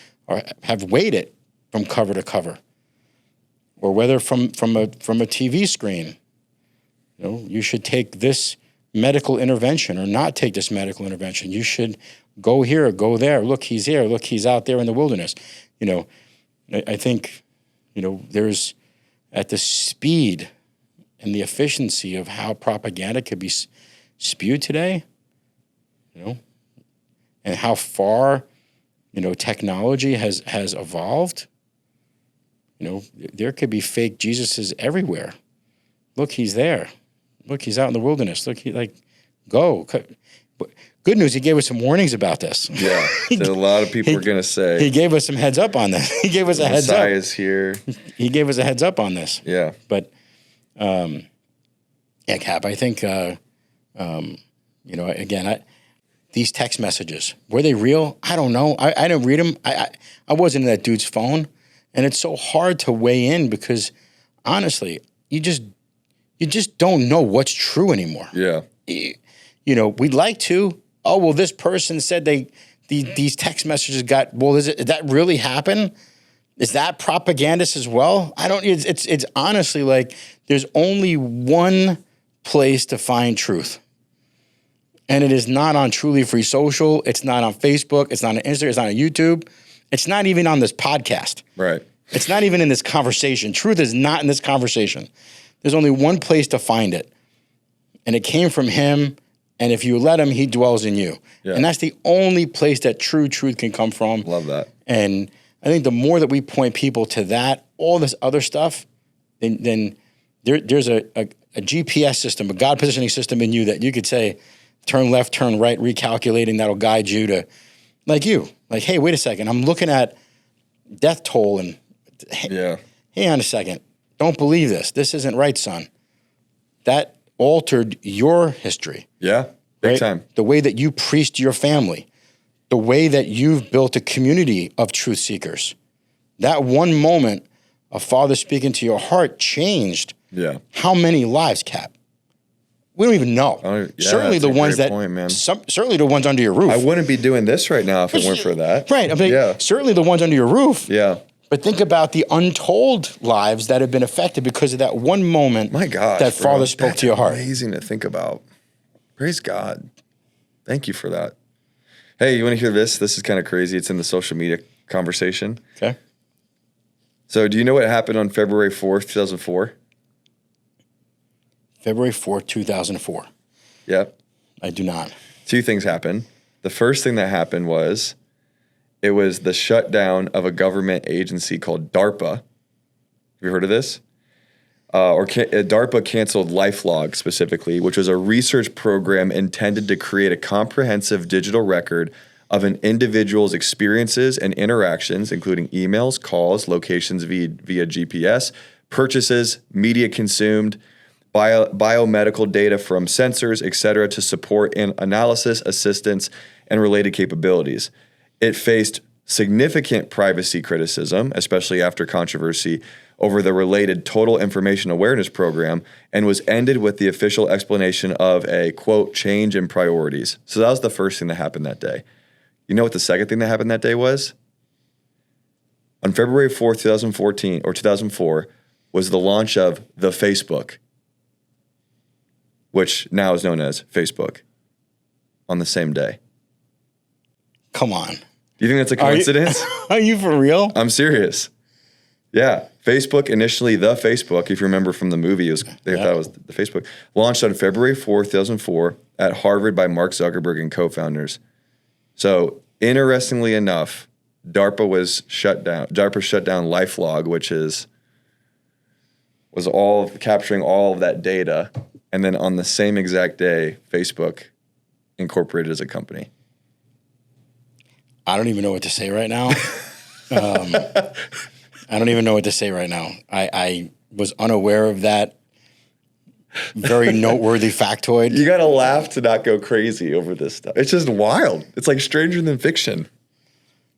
have weighed it from cover to cover. Or whether from a TV screen, you should take this medical intervention or not take this medical intervention. You should go here or go there. Look, he's here. Look, he's out there in the wilderness. I think, there's at the speed and the efficiency of how propaganda could be spewed today, and how far, technology has evolved. There could be fake Jesuses everywhere. Look, he's there. Look, he's out in the wilderness. Look, go. Good news, he gave us some warnings about this. Yeah, a lot of people were going to say. He gave us some heads up on this. He gave us a heads up. Messiah's here. He gave us a heads up on this. Yeah. But, Cap, I think, again, these text messages, were they real? I don't know. I didn't read them. I wasn't in that dude's phone. And it's so hard to weigh in because, honestly, you just don't know what's true anymore. Yeah. We'd like to. Oh, well, this person said these text messages got. Well, did that really happen? Is that propagandist as well? I don't. It's honestly there's only one place to find truth, and it is not on Truly Free Social. It's not on Facebook. It's not on Instagram. It's not on YouTube. It's not even on this podcast. Right. It's not even in this conversation. Truth is not in this conversation. There's only one place to find it. And it came from him. And if you let him, he dwells in you. Yeah. And that's the only place that true truth can come from. Love that. And I think the more that we point people to that, all this other stuff, then there's a GPS system, a God positioning system in you that you could say, turn left, turn right, recalculating, that'll guide you to, like, hey, wait a second, I'm looking at death toll and, hang on a second, don't believe this. This isn't right, son. That altered your history. Yeah, big time. The way that you preached your family, the way that you've built a community of truth seekers. That one moment of Father speaking to your heart changed how many lives, Cap? We don't even know. Certainly the ones certainly the ones under your roof. I wouldn't be doing this right now if it weren't for that. Right. I mean, certainly the ones under your roof. Yeah. But think about the untold lives that have been affected because of that one moment. My gosh, that Father spoke to your heart. Amazing to think about. Praise God. Thank you for that. Hey, you want to hear this? This is kind of crazy. It's in the social media conversation. Okay. So do you know what happened on February 4th, 2004? February 4th, 2004. Yep. I do not. Two things happened. The first thing that happened was it was the shutdown of a government agency called DARPA. Have you heard of this? DARPA canceled LifeLog specifically, which was a research program intended to create a comprehensive digital record of an individual's experiences and interactions, including emails, calls, locations via GPS, purchases, media consumed, biomedical data from sensors, etc., to support analysis, assistance, and related capabilities. It faced significant privacy criticism, especially after controversy over the related Total Information Awareness Program, and was ended with the official explanation of a, quote, change in priorities. So that was the first thing that happened that day. You know what the second thing that happened that day was? On February 4th, 2014, or 2004, was the launch of the Facebook, which now is known as Facebook, on the same day. Come on. Do you think that's a coincidence? Are you for real? I'm serious. Yeah. Facebook, initially the Facebook, if you remember from the movie, they thought it was the Facebook, launched on February 4th, 2004 at Harvard by Mark Zuckerberg and co-founders. So interestingly enough, DARPA shut down LifeLog, which was all capturing all of that data. And then on the same exact day, Facebook incorporated as a company. I don't even know what to say right now. I don't even know what to say right now. I was unaware of that very noteworthy factoid. You got to laugh to not go crazy over this stuff. It's just wild. It's like stranger than fiction.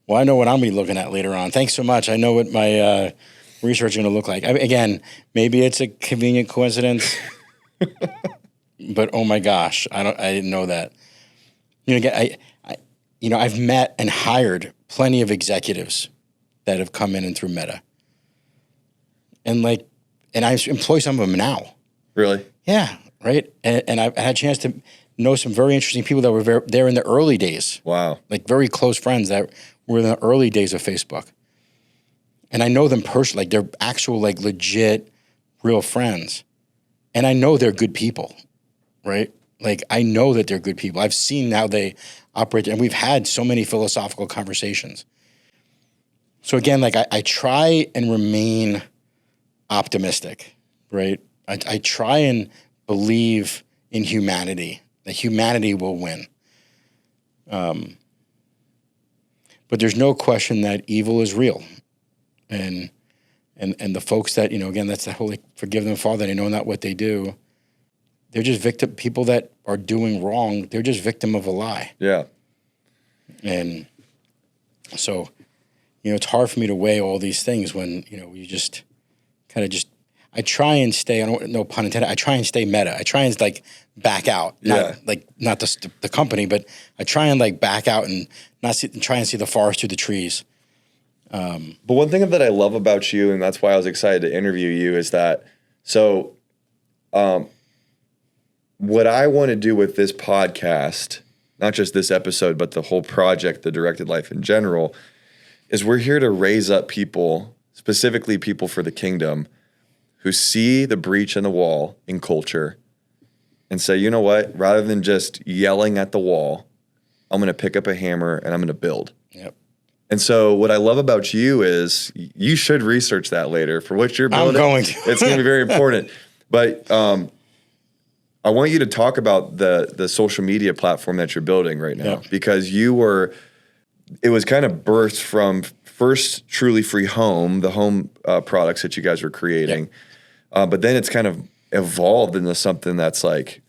Well, I know what I'm going to be looking at later on. Thanks so much. I know what my research is going to look like. Again, maybe it's a convenient coincidence, but oh my gosh, I didn't know that. I've met and hired plenty of executives that have come in and through Meta. And I employ some of them now. Really? Yeah, right? And I've had a chance to know some very interesting people that were there in the early days. Wow. Like very close friends that were in the early days of Facebook. And I know them personally, they're actual, legit, real friends. And I know they're good people, right? I know that they're good people. I've seen how they operate, and we've had so many philosophical conversations. So again, I try and remain optimistic, right? I try and believe in humanity, that humanity will win. But there's no question that evil is real. And the folks that, again, that's the whole forgive them, Father, they know not what they do. They're just people that are doing wrong. They're just victim of a lie. Yeah. And so, it's hard for me to weigh all these things when, you just kind of I try and stay, no pun intended, I try and stay meta. I try and back out. Not the company, but I try and back out and try and see the forest through the trees. But one thing that I love about you, and that's why I was excited to interview you, is that, what I want to do with this podcast, not just this episode, but the whole project, the Directed Life in general, is we're here to raise up people, specifically people for the kingdom, who see the breach in the wall in culture and say, you know what, rather than just yelling at the wall, I'm going to pick up a hammer and I'm going to build. Yep. And so what I love about you is you should research that later for what you're building. I'm going to. It's going to be very important. But I want you to talk about the social media platform that you're building right now, because it was kind of birthed from first Truly Free Home, the home products that you guys were creating. But then it's kind of evolved into something that's like,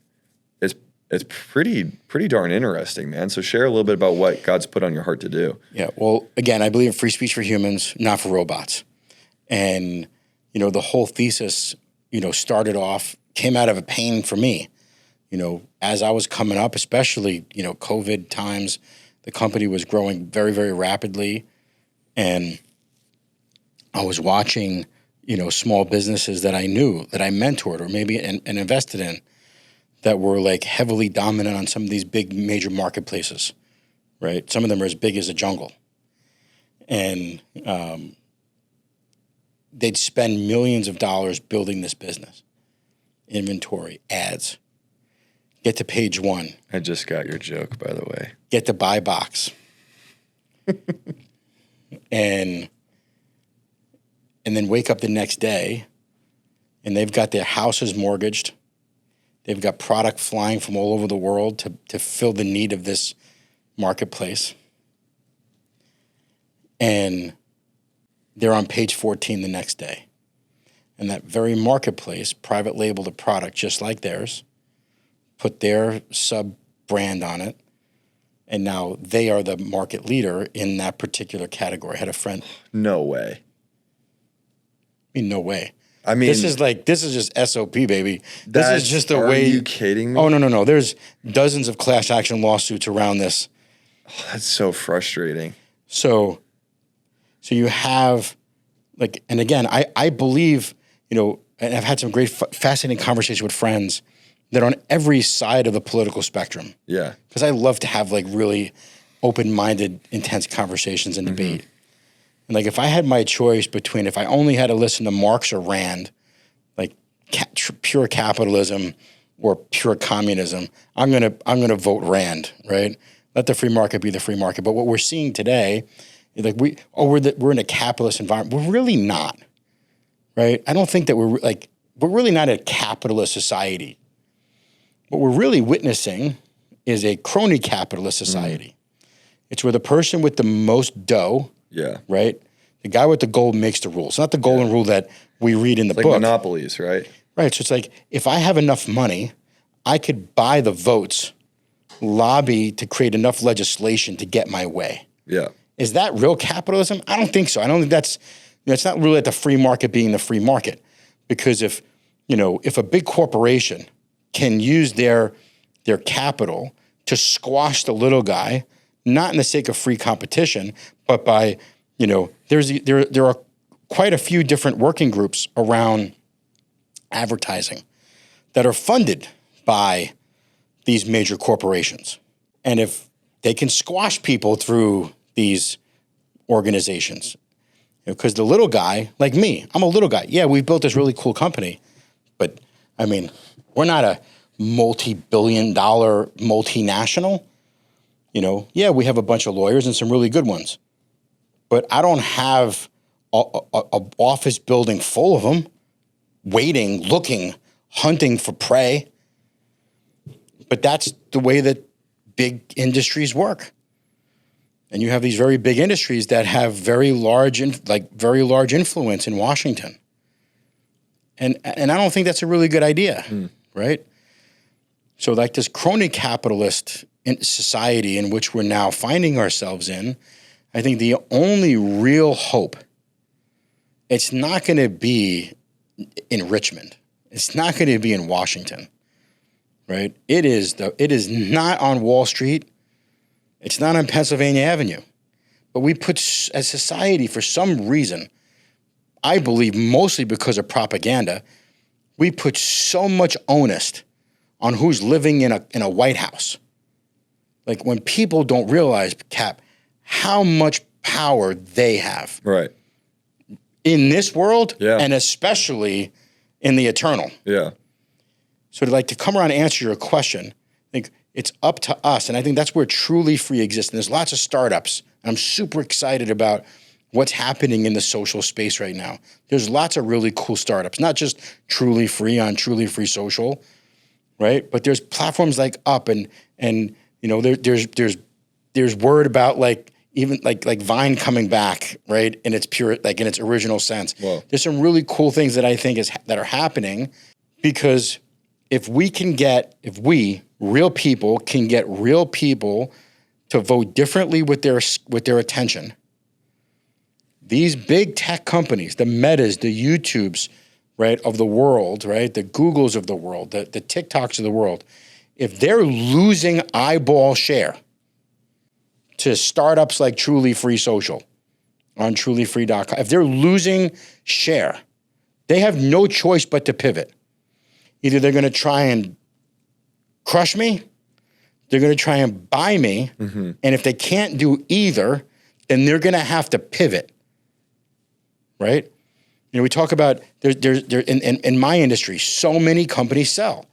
it's pretty darn interesting, man. So share a little bit about what God's put on your heart to do. Yeah. Well, again, I believe in free speech for humans, not for robots. And, the whole thesis, came out of a pain for me. As I was coming up, especially, COVID times, the company was growing very, very rapidly. And I was watching, small businesses that I knew, that I mentored or maybe and invested in, that were like heavily dominant on some of these big major marketplaces, right? Some of them are as big as a jungle. And they'd spend millions of dollars building this business. Inventory, ads. Get to page 1. I just got your joke, by the way. Get to buy box. and then wake up the next day and they've got their houses mortgaged. They've got product flying from all over the world to fill the need of this marketplace. And they're on page 14 the next day. And that very marketplace private labeled a product just like theirs, put their sub-brand on it, and now they are the market leader in that particular category. I had a friend. No way. I mean, no way. I mean, this is just SOP, baby. This is just the way. Are you kidding me? Oh, no. There's dozens of class action lawsuits around this. Oh, that's so frustrating. So you have, and again, I believe, and I've had some great, fascinating conversations with friends that are on every side of the political spectrum. Yeah. Because I love to have really open-minded, intense conversations and debate. And if I had my choice between if I only had to listen to Marx or Rand, pure capitalism or pure communism, I'm gonna vote Rand, right? Let the free market be the free market. But what we're seeing today, we're in a capitalist environment. We're really not, right? I don't think that we're really not a capitalist society. What we're really witnessing is a crony capitalist society. It's where the person with the most dough. Yeah. Right? The guy with the gold makes the rules. Not the golden rule that we read in the book. Monopolies, right? Right. So it's if I have enough money, I could buy the votes, lobby to create enough legislation to get my way. Yeah. Is that real capitalism? I don't think so. I don't think that's, it's not really the free market being the free market. Because if a big corporation can use their capital to squash the little guy, not in the sake of free competition, but by, there are quite a few different working groups around advertising that are funded by these major corporations. And if they can squash people through these organizations, because the little guy, like me, I'm a little guy. Yeah, we've built this really cool company, but I mean, we're not a multi-billion-dollar multinational. Yeah, we have a bunch of lawyers and some really good ones, but I don't have a office building full of them waiting, looking, hunting for prey. But that's the way that big industries work. And you have these very big industries that have very large influence in Washington. And I don't think that's a really good idea, right? So this crony capitalist society in which we're now finding ourselves in, I think the only real hope, it's not going to be in Richmond. It's not going to be in Washington, right? It is not on Wall Street. It's not on Pennsylvania Avenue. But we put, as society, for some reason, I believe mostly because of propaganda, we put so much onus on who's living in a White House. When people don't realize, Cap, how much power they have. Right. In this world, and especially in the eternal. Yeah. So to come around and answer your question, It's up to us. And I think that's where truly free exists. And there's lots of startups. I'm super excited about what's happening in the social space right now. There's lots of really cool startups, not just Truly Free on Truly Free Social, right? But there's platforms like Up and you know, there's word about like even like Vine coming back, right? In its pure, like in its original sense. Whoa. There's some really cool things that I think that are happening, because if we, real people, can get real people to vote differently with their attention, these big tech companies, the Metas, the YouTubes, right, of the world, right, the Googles of the world, the TikToks of the world, if they're losing eyeball share to startups like Truly Free Social on trulyfree.com, if they're losing share, they have no choice but to pivot. Either they're going to try and crush me, they're going to try and buy me, and if they can't do either, then they're going to have to pivot, right? You know, we talk about in my industry, so many companies sell,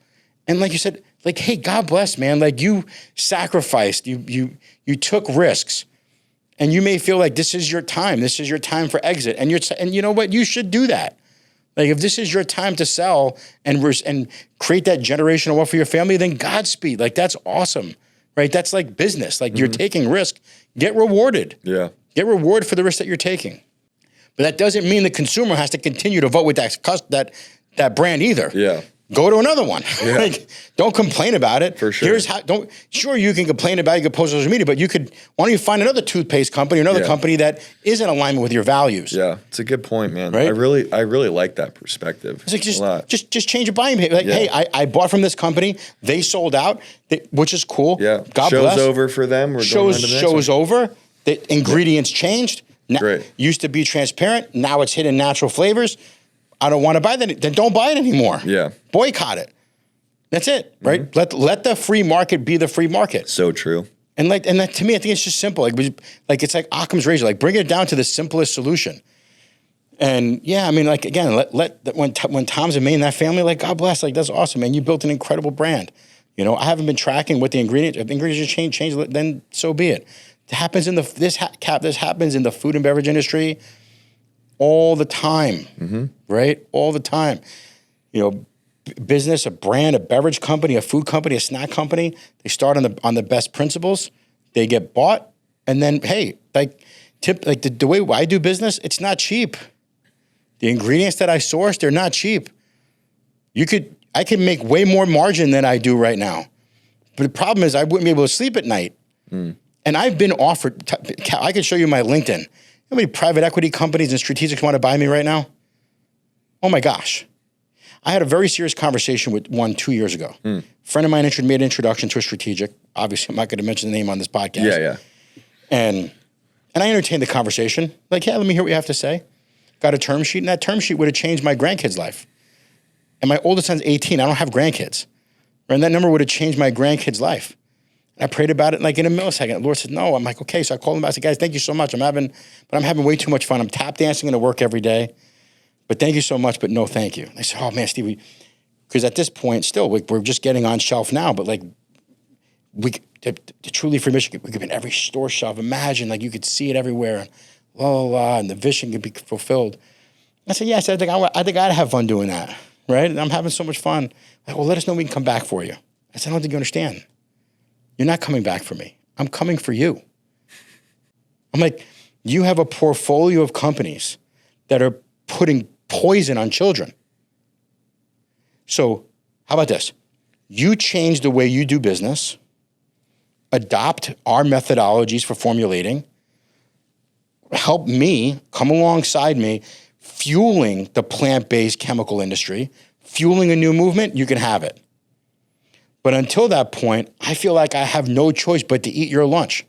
and like you said, like, hey, God bless, man. Like, you sacrificed, you took risks, and you may feel like this is your time for exit, and you know what, you should do that. Like, if this is your time to sell and create that generational wealth for your family, then Godspeed. Like, that's awesome, right? That's like business. Like, you're taking risk. Get rewarded. Yeah. Get rewarded for the risk that you're taking. But that doesn't mean the consumer has to continue to vote with that brand either. Yeah. Go to another one. Yeah. Like, don't complain about it. For sure. Sure, you can complain about it, you can post on social media, but why don't you find another toothpaste company, another company that is in alignment with your values? Yeah, it's a good point, man. Right? I really like that perspective. It's like, a lot. Just change your buying behavior. Like, hey, I bought from this company, they sold out, which is cool. Yeah. God bless. Show's over for them. Show's over. The ingredients changed. Now, used to be transparent. Now it's hidden natural flavors. I don't want to buy that. Then don't buy it anymore. Yeah. Boycott it. That's it, right? Let the free market be the free market. So true. And that, to me, I think it's just simple. Like it's like Occam's razor. Like, bring it down to the simplest solution. And yeah, I mean, like, again, when Tom's in Maine, that family, like, God bless, like, that's awesome, man. You built an incredible brand. You know, I haven't been tracking what the ingredients. If the ingredients change, then so be it. It happens this happens in the food and beverage industry all the time, right? All the time. You know, business, a brand, a beverage company, a food company, a snack company, they start on the best principles, they get bought, and then, hey, the way I do business, it's not cheap. The ingredients that I source, they're not cheap. I can make way more margin than I do right now. But the problem is I wouldn't be able to sleep at night. And I've been offered, I can show you my LinkedIn. How many private equity companies and strategics want to buy me right now? Oh my gosh. I had a very serious conversation with one 2 years ago. A friend of mine made an introduction to a strategic. Obviously, I'm not going to mention the name on this podcast. Yeah. And I entertained the conversation. Like, yeah, let me hear what you have to say. Got a term sheet, and that term sheet would have changed my grandkid's life. And my oldest son's 18. I don't have grandkids. And that number would have changed my grandkid's life. I prayed about it like in a millisecond. The Lord said, no. I'm like, okay. So I called him back. I said, guys, thank you so much. I'm having way too much fun. I'm tap dancing into work every day. But thank you so much, but no thank you. And I said, oh man, Steve, because at this point still, we're just getting on shelf now, but like, the Truly Free mission, we could be in every store shelf. Imagine, like, you could see it everywhere, and the vision could be fulfilled. I said, yes, I think I'd have fun doing that, right? And I'm having so much fun. Like, well, let us know we can come back for you. I said, I don't think you understand. You're not coming back for me. I'm coming for you. I'm like, you have a portfolio of companies that are putting poison on children. So how about this? You change the way you do business, adopt our methodologies for formulating, help me, come alongside me, fueling the plant-based chemical industry, fueling a new movement, you can have it. But until that point, I feel like I have no choice but to eat your lunch.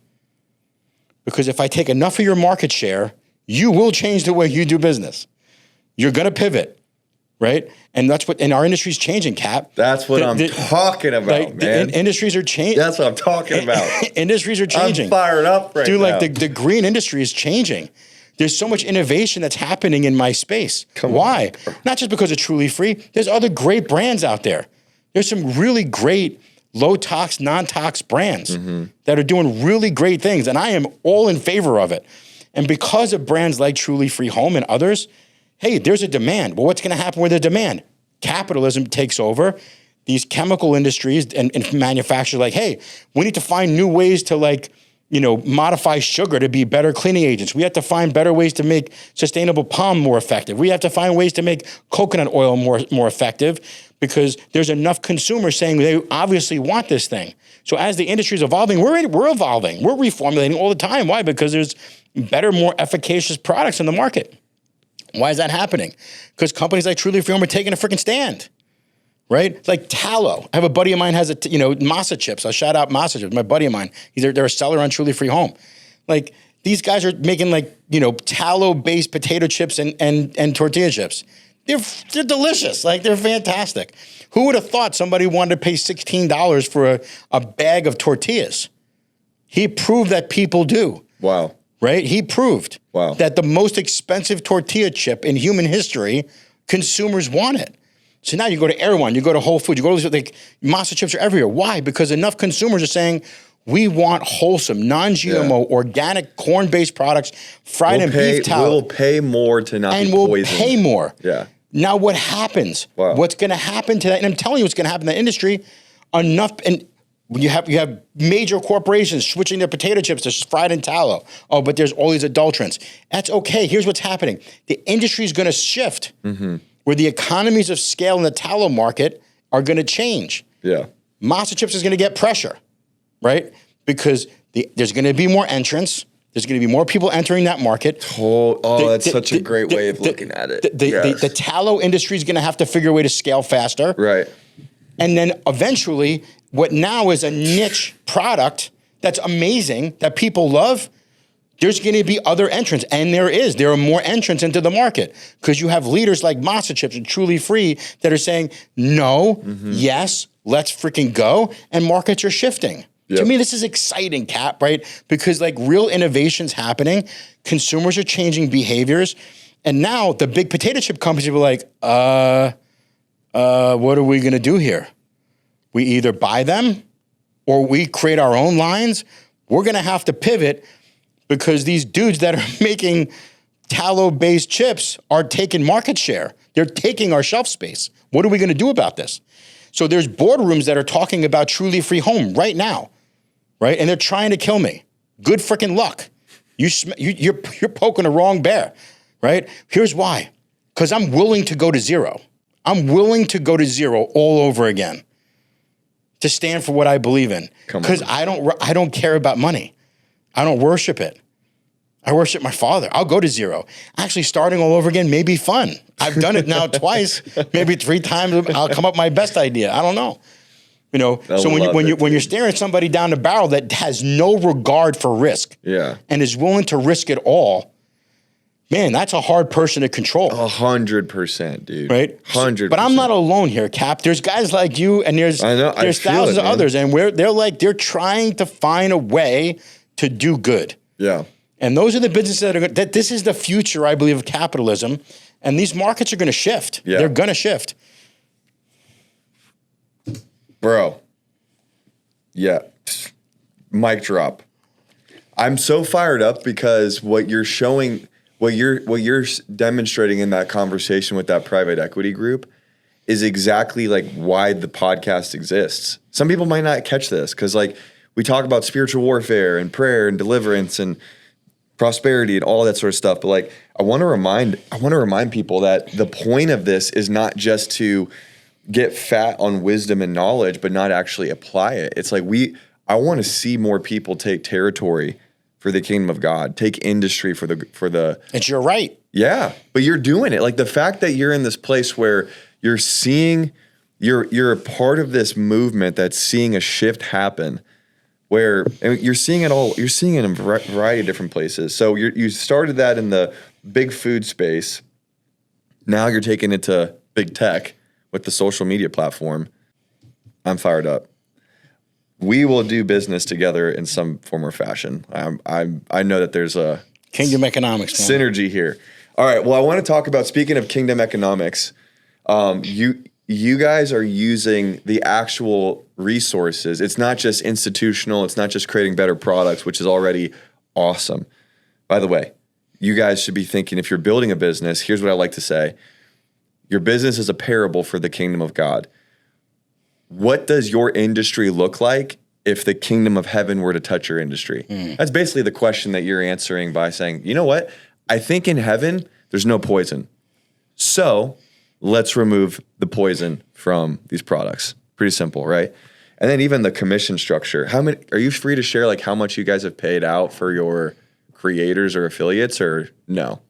Because if I take enough of your market share, you will change the way you do business. You're going to pivot, right? And that's what, and our industry's changing, Cap. That's what I'm talking about, man. Industries are changing. That's what I'm talking about. Industries are changing. I'm fired up right now. Dude, like the green industry is changing. There's so much innovation that's happening in my space. Why? Not just because it's Truly Free. There's other great brands out there. There's some really great low-tox, non-tox brands that are doing really great things. And I am all in favor of it. And because of brands like Truly Free Home and others, hey, there's a demand. Well, what's going to happen with the demand? Capitalism takes over. These chemical industries and manufacturers like, hey, we need to find new ways to modify sugar to be better cleaning agents. We have to find better ways to make sustainable palm more effective. We have to find ways to make coconut oil more effective because there's enough consumers saying they obviously want this thing. So as the industry is evolving, we're evolving. We're reformulating all the time. Why? Because there's better, more efficacious products in the market. Why is that happening? Because companies like Truly Free Home are taking a freaking stand. Right? Like tallow. I have a buddy of mine has masa chips. I'll shout out masa chips. My buddy of mine, they're a seller on Truly Free Home. Like these guys are making tallow-based potato chips and tortilla chips. They're delicious. Like they're fantastic. Who would have thought somebody wanted to pay $16 for a bag of tortillas? He proved that people do. Wow. Right? He proved that the most expensive tortilla chip in human history, consumers want it. So now you go to Erewhon, you go to Whole Foods, you go to masa chips are everywhere. Why? Because enough consumers are saying, we want wholesome, non-GMO, organic, corn-based products, fried and beef tallow. We'll pay more to not be poisoned. And we'll pay more. Yeah. Now what happens? Wow. What's going to happen to that? And I'm telling you what's going to happen in the industry. And you have major corporations switching their potato chips to fried in tallow. Oh, but there's all these adulterants. That's okay. Here's what's happening. The industry is going to shift. Where the economies of scale in the tallow market are going to change. Yeah. Masa chips is going to get pressure, right? Because there's going to be more entrants. There's going to be more people entering that market. That's such a great way of looking at it. The tallow industry is going to have to figure a way to scale faster. Right. And then eventually, what now is a niche product that's amazing, that people love, there's going to be other entrants, and there are more entrants into the market because you have leaders like Masa Chips and Truly Free that are saying, no, yes, let's freaking go, and markets are shifting. Yep. To me, this is exciting, Cap, right? Because real innovation's happening, consumers are changing behaviors, and now the big potato chip companies are like, what are we going to do here? We either buy them or we create our own lines. We're going to have to pivot because these dudes that are making tallow-based chips are taking market share. They're taking our shelf space. What are we going to do about this? So there's boardrooms that are talking about Truly Free Home right now, right? And they're trying to kill me. Good freaking luck. You're poking the wrong bear, right? Here's why. Because I'm willing to go to zero. I'm willing to go to zero all over again to stand for what I believe in. Because I don't care about money. I don't worship it. I worship my Father. I'll go to zero. Actually, starting all over again may be fun. I've done it now twice, maybe 3 times. I'll come up with my best idea. I don't know. So when you're staring at somebody down the barrel that has no regard for risk, and is willing to risk it all, man, that's a hard person to control. 100%, dude. Right? 100%. But I'm not alone here, Cap. There's guys like you, and there's thousands of others, and they're trying to find a way to do good. Yeah. And those are the businesses that this is the future, I believe, of capitalism. And these markets are going to shift. Yeah. They're going to shift. Bro. Yeah. Mic drop. I'm so fired up because what you're showing, what you're demonstrating in that conversation with that private equity group is exactly why the podcast exists. Some people might not catch this because we talk about spiritual warfare and prayer and deliverance and prosperity and all that sort of stuff. But I want to remind people that the point of this is not just to get fat on wisdom and knowledge, but not actually apply it. It's I want to see more people take territory for the kingdom of God, take industry for the. It's your right. Yeah, but you're doing it. The fact that you're in this place where you're seeing, you're a part of this movement that's seeing a shift happen. Where you're seeing it all, you're seeing it in a variety of different places. So you started that in the big food space. Now you're taking it to big tech with the social media platform. I'm fired up. We will do business together in some form or fashion. I know that there's a kingdom economics synergy here. All right. Well, I want to talk about, speaking of kingdom economics, you guys are using the actual resources. It's not just institutional. It's not just creating better products, which is already awesome. By the way, you guys should be thinking, if you're building a business, here's what I like to say. Your business is a parable for the kingdom of God. What does your industry look like if the kingdom of heaven were to touch your industry? That's basically the question that you're answering by saying, you know what? I think in heaven, there's no poison. So let's remove the poison from these products. Pretty simple, right? And then even the commission structure. How many are you free to share, like how much you guys have paid out for your creators or affiliates, or no?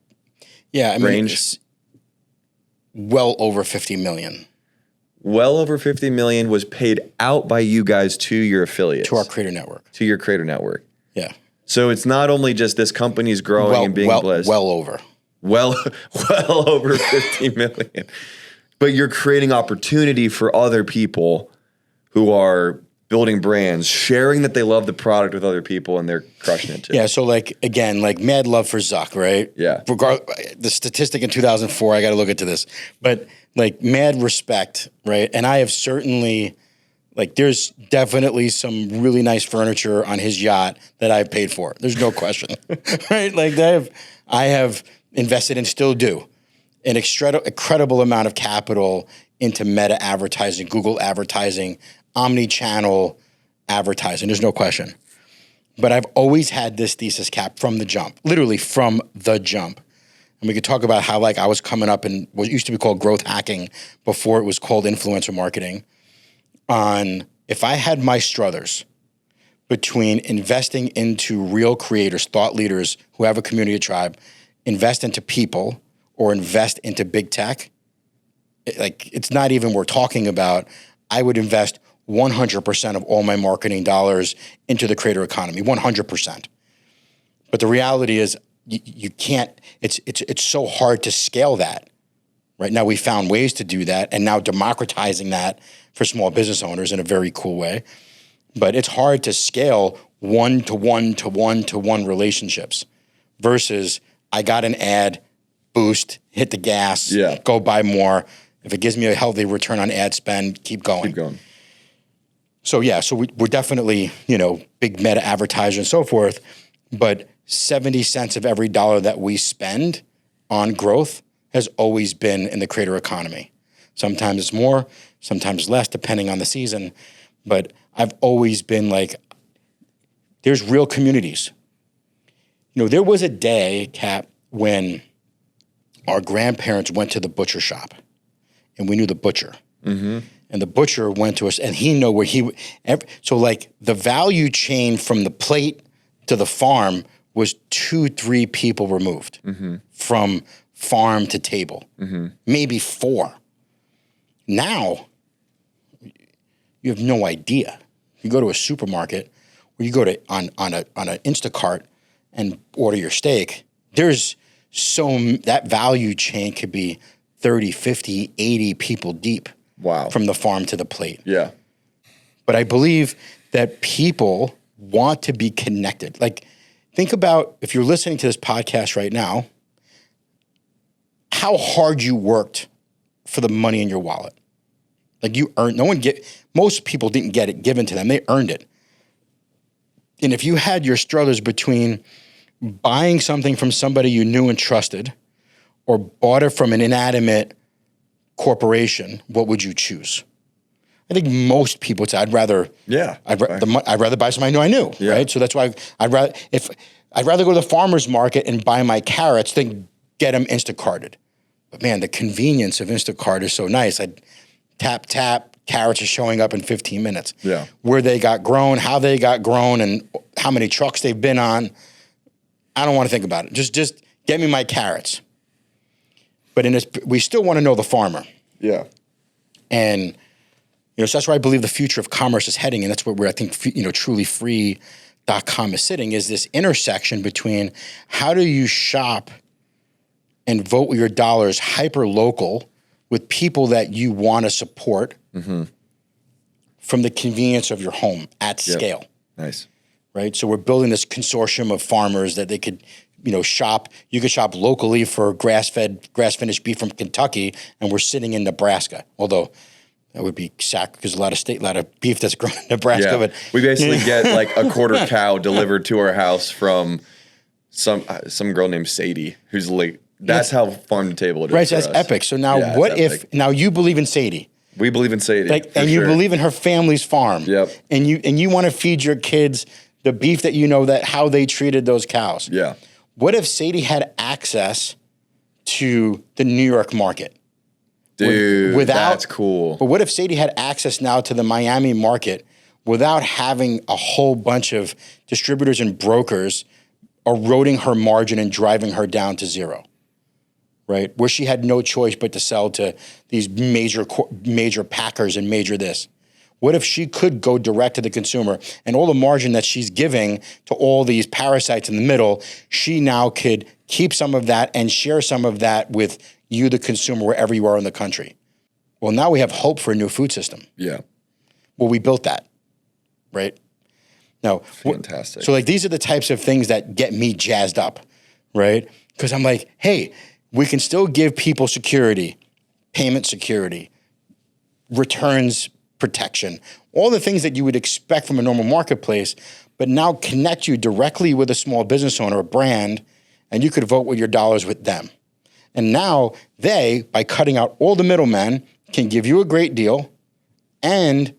Yeah, I mean, range? it's well over 50 million. Well over 50 million was paid out by you guys to your affiliates. To our creator network. To your creator network. Yeah. So it's not only just this company's growing and being blessed. Well over. Well over 50 million. But you're creating opportunity for other people who are building brands, sharing that they love the product with other people, and they're crushing it too. Yeah, so like, again, like mad love for Zuck, right? Yeah. The statistic in 2004, I got to look into this. But like mad respect, right? And I have certainly, like there's definitely some really nice furniture on his yacht that I've paid for. There's no question, right? Like I have invested and still do an incredible amount of capital into meta advertising, Google advertising, omni-channel advertising. There's no question. But I've always had this thesis, Cap, from the jump, literally from the jump. And we could talk about how like I was coming up in what used to be called growth hacking before it was called influencer marketing, on if I had my struthers between investing into real creators, thought leaders who have a community, a tribe, invest into people or invest into big tech, it's not even we're talking about, I would invest 100% of all my marketing dollars into the creator economy, 100%. But the reality is you can't, it's so hard to scale that. Right now we found ways to do that and now democratizing that for small business owners in a very cool way. But it's hard to scale one-to-one relationships versus I got an ad, boost, hit the gas, go buy more. If it gives me a healthy return on ad spend, keep going. Keep going. So yeah, so we're definitely, big meta advertiser and so forth, but 70 cents of every dollar that we spend on growth has always been in the creator economy. Sometimes it's more, sometimes less, depending on the season. But I've always been like, there's real communities. There was a day, Cap, when our grandparents went to the butcher shop and we knew the butcher. Mm-hmm. And the butcher went to us and he knew where so like the value chain from the plate to the farm was 2-3 people removed from farm to table, maybe 4. Now, you have no idea. You go to a supermarket or you go to on an Instacart and order your steak, there's that value chain could be 30, 50, 80 people deep. Wow. From the farm to the plate. Yeah. But I believe that people want to be connected. Like, think about if you're listening to this podcast right now, how hard you worked for the money in your wallet. Like you earned, most people didn't get it given to them. They earned it. And if you had your struggles between buying something from somebody you knew and trusted or bought it from an inanimate corporation, what would you choose? I think most people would say, I'd rather buy something I knew, right? So that's why I'd rather go to the farmer's market and buy my carrots than get them Instacarted. But man, the convenience of Instacart is so nice. I'd tap, carrots are showing up in 15 minutes. Yeah. Where they got grown, how they got grown, and how many trucks they've been on. I don't want to think about it. Just get me my carrots. But we still want to know the farmer. Yeah. And, so that's where I believe the future of commerce is heading. And that's where I think, trulyfree.com is sitting, is this intersection between how do you shop and vote with your dollars hyper-local with people that you want to support from the convenience of your home at scale. Nice. Right? So we're building this consortium of farmers that they could shop. You could shop locally for grass-finished beef from Kentucky, and we're sitting in Nebraska. Although that would be sack because a lot of beef that's grown in Nebraska. Yeah. But we basically get like a quarter cow delivered to our house from some girl named Sadie, who's like, that's how farm to table it is. Right, so that's epic. So now what if now you believe in Sadie? We believe in Sadie. You believe in her family's farm. Yep. And you want to feed your kids the beef that that how they treated those cows. Yeah. What if Sadie had access to the New York market? Dude, that's cool. But what if Sadie had access now to the Miami market without having a whole bunch of distributors and brokers eroding her margin and driving her down to zero? Right? Where she had no choice but to sell to these major packers and major this. What if she could go direct to the consumer and all the margin that she's giving to all these parasites in the middle, she now could keep some of that and share some of that with you, the consumer, wherever you are in the country. Well, now we have hope for a new food system. Yeah. Well, we built that, right? Now, fantastic. So like these are the types of things that get me jazzed up, right? Because I'm like, hey, we can still give people security, payment security, returns protection, all the things that you would expect from a normal marketplace, but now connect you directly with a small business owner, a brand, and you could vote with your dollars with them. And now they, by cutting out all the middlemen, can give you a great deal and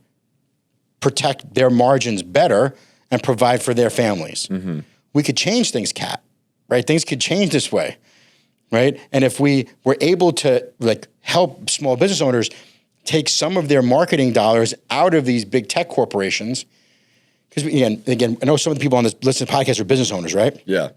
protect their margins better and provide for their families. Mm-hmm. We could change things, Kat, right? Things could change this way, right? And if we were able to like help small business owners take some of their marketing dollars out of these big tech corporations, because again, I know some of the people on this listen to podcasts are business owners, right? Yeah.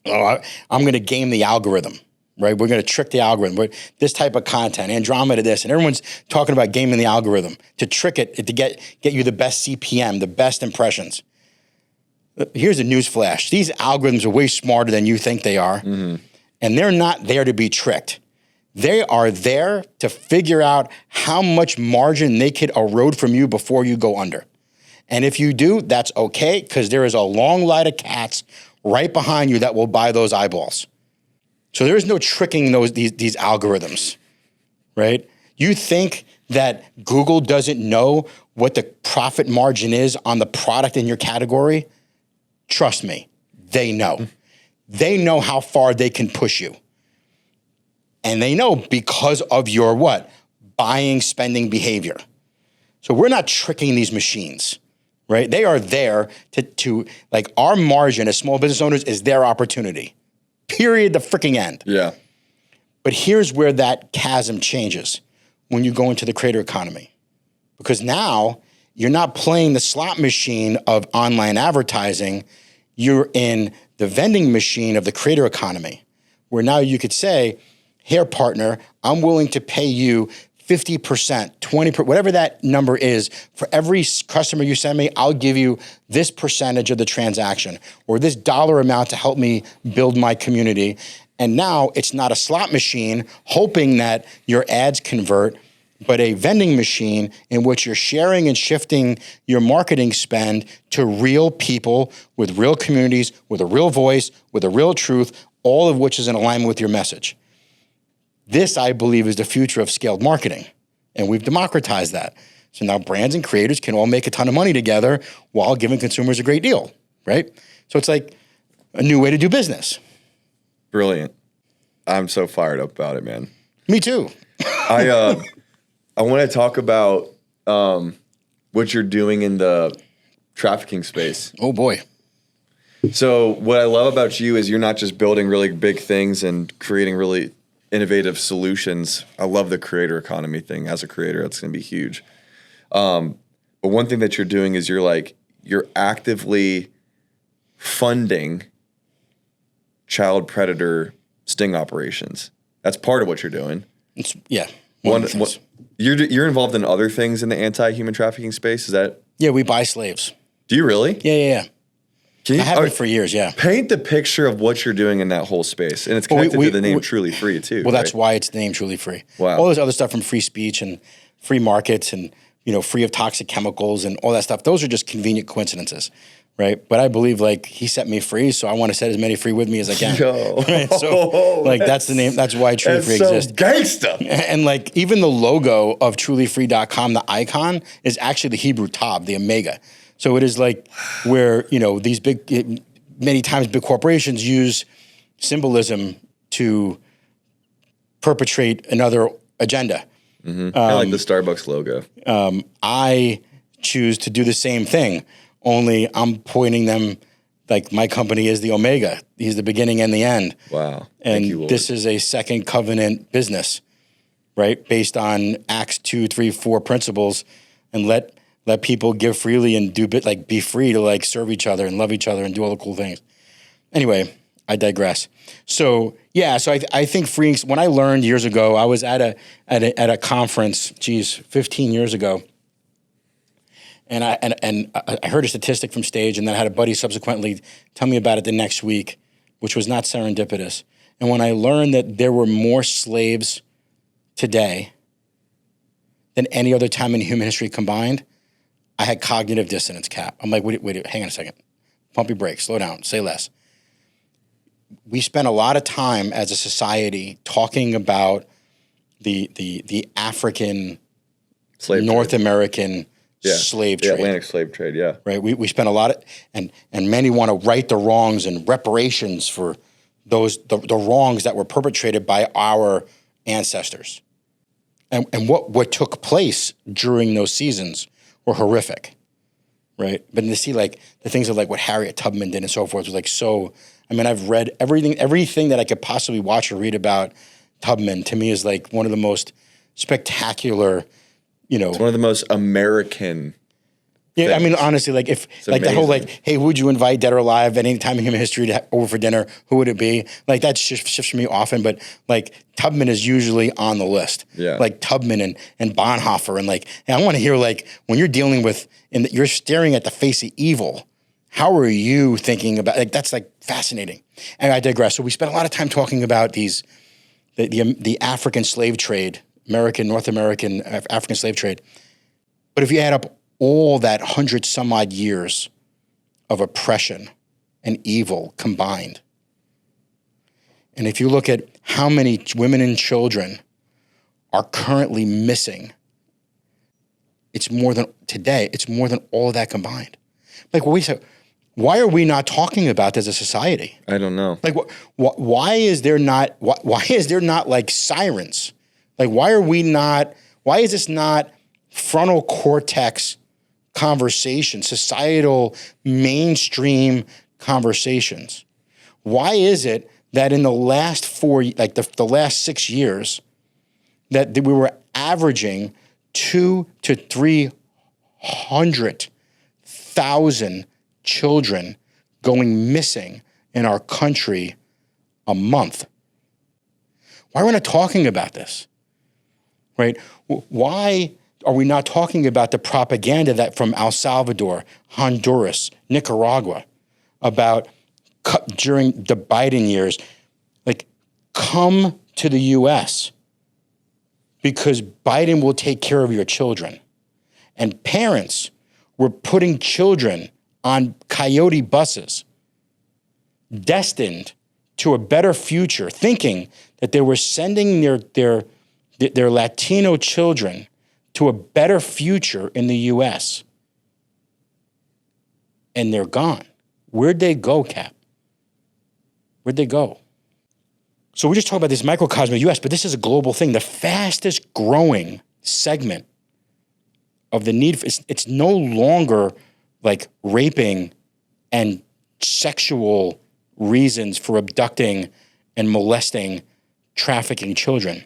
Oh, I'm going to game the algorithm, right? We're going to trick the algorithm. This type of content, Andromeda this, and everyone's talking about gaming the algorithm to trick it to get you the best CPM, the best impressions. Here's a news flash. These algorithms are way smarter than you think they are, and they're not there to be tricked. They are there to figure out how much margin they could erode from you before you go under. And if you do, that's okay, because there is a long line of cats right behind you that will buy those eyeballs. So there is no tricking these algorithms, right? You think that Google doesn't know what the profit margin is on the product in your category? Trust me, they know. They know how far they can push you. And they know because of your what? Buying, spending behavior. So we're not tricking these machines, right? They are there to like our margin as small business owners is their opportunity. Period, the freaking end. Yeah. But here's where that chasm changes when you go into the creator economy. Because now you're not playing the slot machine of online advertising. You're in the vending machine of the creator economy, where now you could say, here, partner, I'm willing to pay you 50%, 20%, whatever that number is. For every customer you send me, I'll give you this percentage of the transaction or this dollar amount to help me build my community. And now it's not a slot machine hoping that your ads convert, but a vending machine in which you're sharing and shifting your marketing spend to real people with real communities, with a real voice, with a real truth, all of which is in alignment with your message. This, I believe, is the future of scaled marketing, and we've democratized that. So now brands and creators can all make a ton of money together while giving consumers a great deal, right? So it's like a new way to do business. Brilliant. I'm so fired up about it, man. Me too. I want to talk about what you're doing in the trafficking space. Oh, boy. So what I love about you is you're not just building really big things and creating really innovative solutions. I love the creator economy thing. As a creator, it's going to be huge. But one thing that you're doing is you're actively funding child predator sting operations. That's part of what you're doing. Yeah. You're involved in other things in the anti-human trafficking space. Is that? Yeah, we buy slaves. Do you really? Yeah. I have been for years, yeah. Paint the picture of what you're doing in that whole space. And it's connected to the name Truly Free, too. Well, that's why it's the name Truly Free. Wow. All this other stuff from free speech and free markets and, free of toxic chemicals and all that stuff, those are just convenient coincidences, right? But I believe like he set me free, so I want to set as many free with me as I can. Yo. Right? So like that's the name. That's why Truly Free exists. Gangsta. And like even the logo of trulyfree.com, the icon is actually the Hebrew Tav, the Omega. So it is like where, you know, these many times big corporations use symbolism to perpetrate another agenda. Kind of like the Starbucks logo. I choose to do the same thing, only I'm pointing them like my company is the Omega. He's the beginning and the end. Wow. And Thank you, Lord. this is a second covenant business, right? Based on Acts 2, 3, 4 principles, and let people give freely and be free to like serve each other and love each other and do all the cool things. Anyway, I digress. So yeah, so I think freeing. When I learned years ago, I was at a conference, 15 years ago, and I heard a statistic from stage, and then I had a buddy subsequently tell me about it the next week, which was not serendipitous. And when I learned that there were more slaves today than any other time in human history combined, I had cognitive dissonance, Cap. I'm like, wait, hang on a second. Pump your brakes, slow down, say less. We spent a lot of time as a society talking about the African, North American slave trade. The Atlantic slave trade, yeah. Right. We spent a lot of, and many want to right the wrongs and reparations for the wrongs that were perpetrated by our ancestors. And what took place during those seasons were horrific. Right. But to see like the things of like what Harriet Tubman did and so forth was like so. I mean, I've read everything that I could possibly watch or read about Tubman. To me, is like one of the most spectacular. It's one of the most American. Yeah, things. I mean, honestly, like if It's like that whole amazing. like, hey, who would you invite, dead or alive, at any time in human history over for dinner? Who would it be? Like that shifts for me often, but like Tubman is usually on the list. Yeah. Like Tubman and Bonhoeffer and like, hey, I want to hear like when you're dealing with you're staring at the face of evil. How are you thinking about like that's like fascinating. And I digress. So we spent a lot of time talking about the African slave trade, North American African slave trade. But if you add up all that 100 some odd years of oppression and evil combined, and if you look at how many women and children are currently missing, it's more than all of that combined. Like, wait a second. Why are we not talking about this as a society? I don't know. Like, why is there not like sirens? Like, why is this not frontal cortex conversation, societal mainstream conversations? Why is it that in the last the last 6 years, that we were averaging 200,000 to 300,000 children going missing in our country a month? Why are we not talking about this? Right? Why are we not talking about the propaganda that from El Salvador, Honduras, Nicaragua, about during the Biden years, like come to the U.S. because Biden will take care of your children. And parents were putting children on coyote buses destined to a better future, thinking that they were sending their Latino children to a better future in the U.S. And they're gone. Where'd they go, Cap? Where'd they go? So we're just talking about this microcosm of the U.S., but this is a global thing. The fastest growing segment of the need for it's no longer like raping and sexual reasons for abducting and molesting, trafficking children.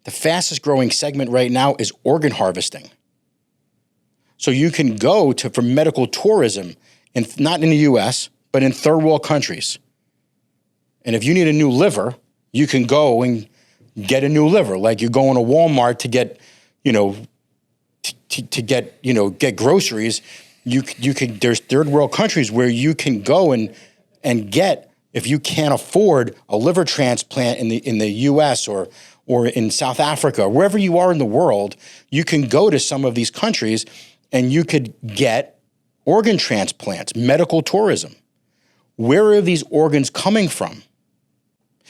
The fastest growing segment right now is organ harvesting. So you can go for medical tourism, not in the U.S., but in third world countries. And if you need a new liver, you can go and get a new liver. Like you're going to Walmart to get, get groceries. There's third world countries where you can go and get, if you can't afford a liver transplant in the U.S. or in South Africa, wherever you are in the world, you can go to some of these countries and you could get organ transplants, medical tourism. Where are these organs coming from?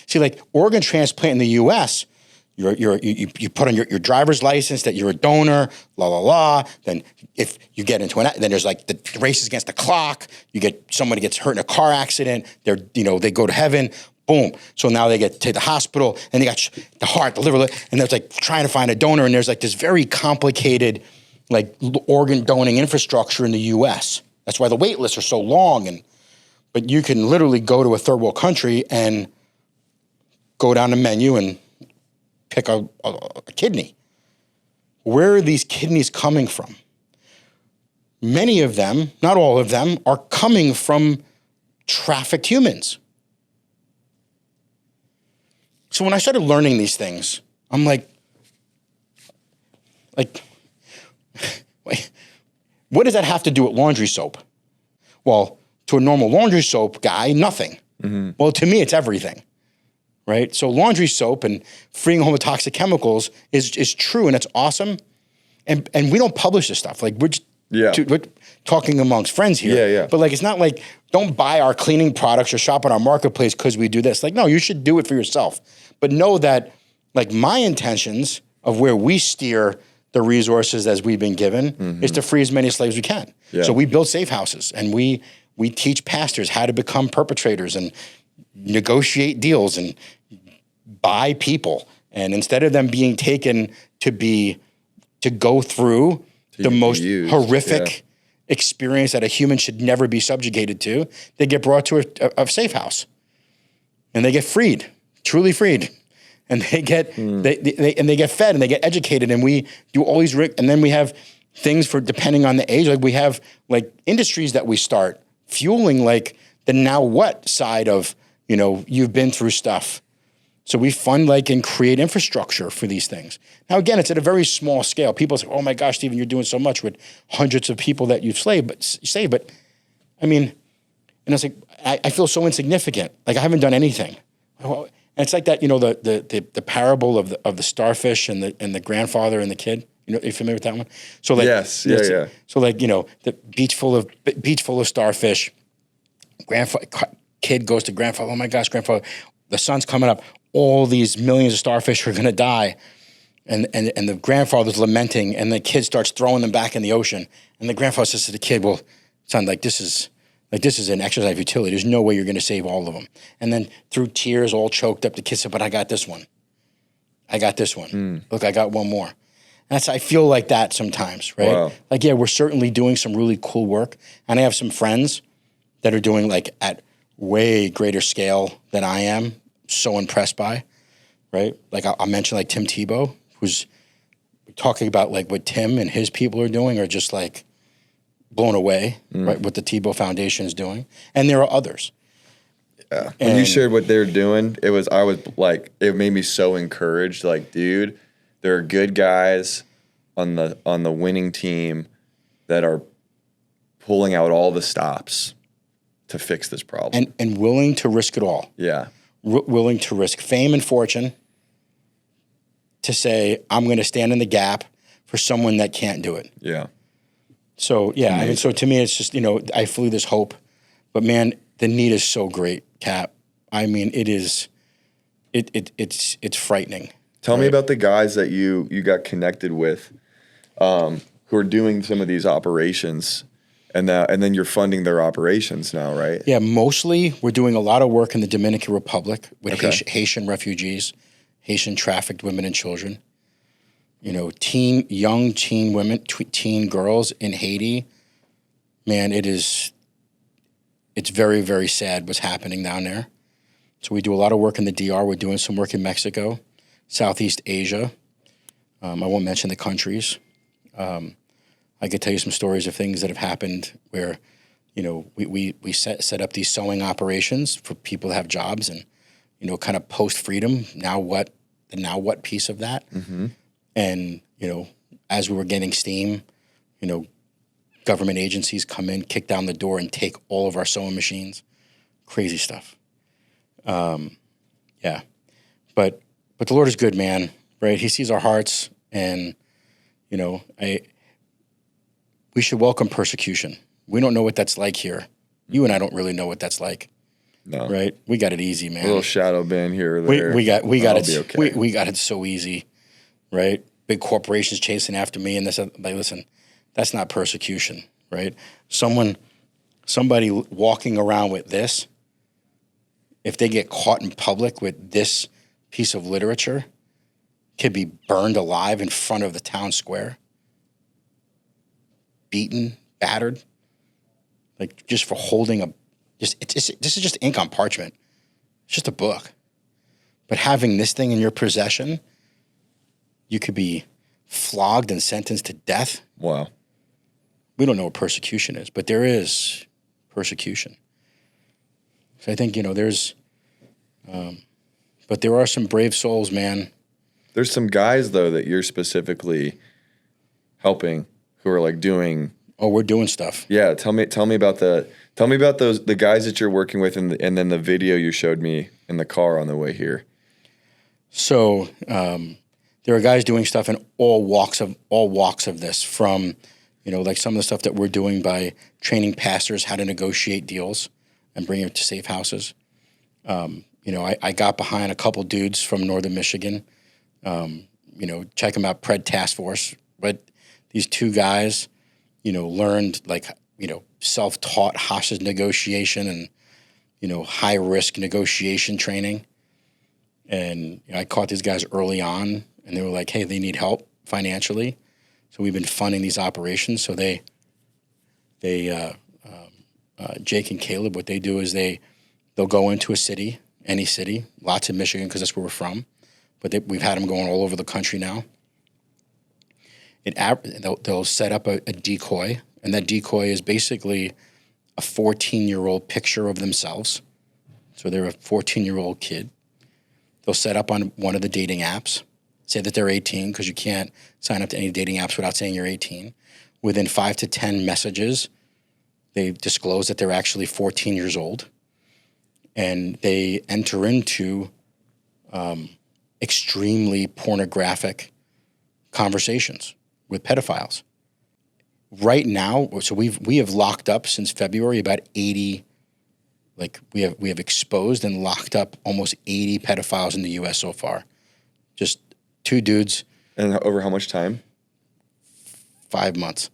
See, like organ transplant in the U.S., you put on your driver's license that you're a donor, Then if you get into then there's like the races against the clock. Somebody gets hurt in a car accident. They go to heaven. Boom. So now they get to the hospital and they got the heart, the liver, and there's like trying to find a donor. And there's like this very complicated like organ donating infrastructure in the U.S. That's why the wait lists are so long. But you can literally go to a third world country and go down the menu and pick a kidney. Where are these kidneys coming from? Many of them, not all of them, are coming from trafficked humans. So when I started learning these things, I'm like, wait, what does that have to do with laundry soap? Well, to a normal laundry soap guy, nothing. Mm-hmm. Well, to me, it's everything. Right? So laundry soap and freeing home the toxic chemicals is true and it's awesome. And we don't publish this stuff. Like we're talking amongst friends here. Yeah. But like it's not like don't buy our cleaning products or shop on our marketplace because we do this. Like no, you should do it for yourself. But know that like my intentions of where we steer the resources as we've been given is to free as many slaves as we can. Yeah. So we build safe houses and we teach pastors how to become perpetrators and negotiate deals and buy people. And instead of them being taken to go through the most horrific experience that a human should never be subjugated to, they get brought to a safe house and they get freed, truly freed. And they get they get fed and they get educated and we do all these and then we have things for depending on the age. Like we have like industries that we start fueling like the now what side of you've been through stuff. So we fund and create infrastructure for these things. Now, again, it's at a very small scale. People say, oh my gosh, Stephen, you're doing so much with hundreds of people that you've saved. But I mean, and it's like, I feel so insignificant. Like I haven't done anything. And it's like that, the parable of the starfish and the grandfather and the kid. Are you familiar with that one? So like, yes, yeah. So like, the beach full of starfish, kid goes to grandfather, oh my gosh, grandfather, the sun's coming up. All these millions of starfish are going to die. And the grandfather's lamenting and the kid starts throwing them back in the ocean. And the grandfather says to the kid, well, son, this is an exercise of utility. There's no way you're going to save all of them. And then through tears, all choked up, the kid said, but I got this one. Look, I got one more. And I feel like that sometimes, right? Wow. Like, yeah, we're certainly doing some really cool work. And I have some friends that are doing at way greater scale than I am. So impressed by, right? Like I'll mention Tim Tebow, who's talking about what Tim and his people are doing are just blown away, right? What the Tebow Foundation is doing. And there are others. Yeah. When you shared what they're doing, it made me so encouraged. Dude, there are good guys on the winning team that are pulling out all the stops to fix this problem. And willing to risk it all. Yeah. Willing to risk fame and fortune to say, I'm going to stand in the gap for someone that can't do it. Yeah. So, yeah. So to me, it's just, I feel this hope. But, man, the need is so great, Cap. I mean, it is, it's frightening. Tell me about the guys that you got connected with who are doing some of these operations. And then you're funding their operations now, right? Yeah, mostly we're doing a lot of work in the Dominican Republic with Haitian refugees, Haitian trafficked women and children. Young teen women, teen girls in Haiti. Man, it's very, very sad what's happening down there. So we do a lot of work in the DR. We're doing some work in Mexico, Southeast Asia. I won't mention the countries. I could tell you some stories of things that have happened where, we set up these sewing operations for people to have jobs and, kind of post-freedom, now what piece of that. Mm-hmm. And, as we were getting steam, government agencies come in, kick down the door and take all of our sewing machines. Crazy stuff. Yeah. But the Lord is good, man, right? He sees our hearts and, we should welcome persecution. We don't know what that's like here. You and I don't really know what that's like. No. Right? We got it easy, man. A little shadow ban here or there. We got it. Okay. We got it so easy, right? Big corporations chasing after me and this. Like, listen, that's not persecution, right? Somebody walking around with this, if they get caught in public with this piece of literature, could be burned alive in front of the town square, beaten, battered, like just for holding this is just ink on parchment. It's just a book. But having this thing in your possession, you could be flogged and sentenced to death. Wow. We don't know what persecution is, but there is persecution. So I think, there's, but there are some brave souls, man. There's some guys, though, that you're specifically helping who are like doing. Oh, we're doing stuff. Yeah. Tell me about the guys that you're working with and then the video you showed me in the car on the way here. So there are guys doing stuff in all walks of this, from, like some of the stuff that we're doing by training pastors how to negotiate deals and bring it to safe houses. I got behind a couple dudes from northern Michigan, check them out, Pred Task Force. But these two guys, learned self-taught hostage negotiation and, high-risk negotiation training. And I caught these guys early on, and they were like, hey, they need help financially. So we've been funding these operations. So Jake and Caleb, what they do is they'll go into a city, any city, lots in Michigan because that's where we're from, but we've had them going all over the country now. They'll set up a decoy, and that decoy is basically a 14-year-old picture of themselves. So they're a 14-year-old kid. They'll set up on one of the dating apps, say that they're 18, because you can't sign up to any dating apps without saying you're 18. Within 5 to 10 messages, they disclose that they're actually 14 years old, and they enter into extremely pornographic conversations with pedophiles. Right now, so we have locked up since February about 80. We have exposed and locked up almost 80 pedophiles in the U.S. so far. Just two dudes. And over how much time? 5 months.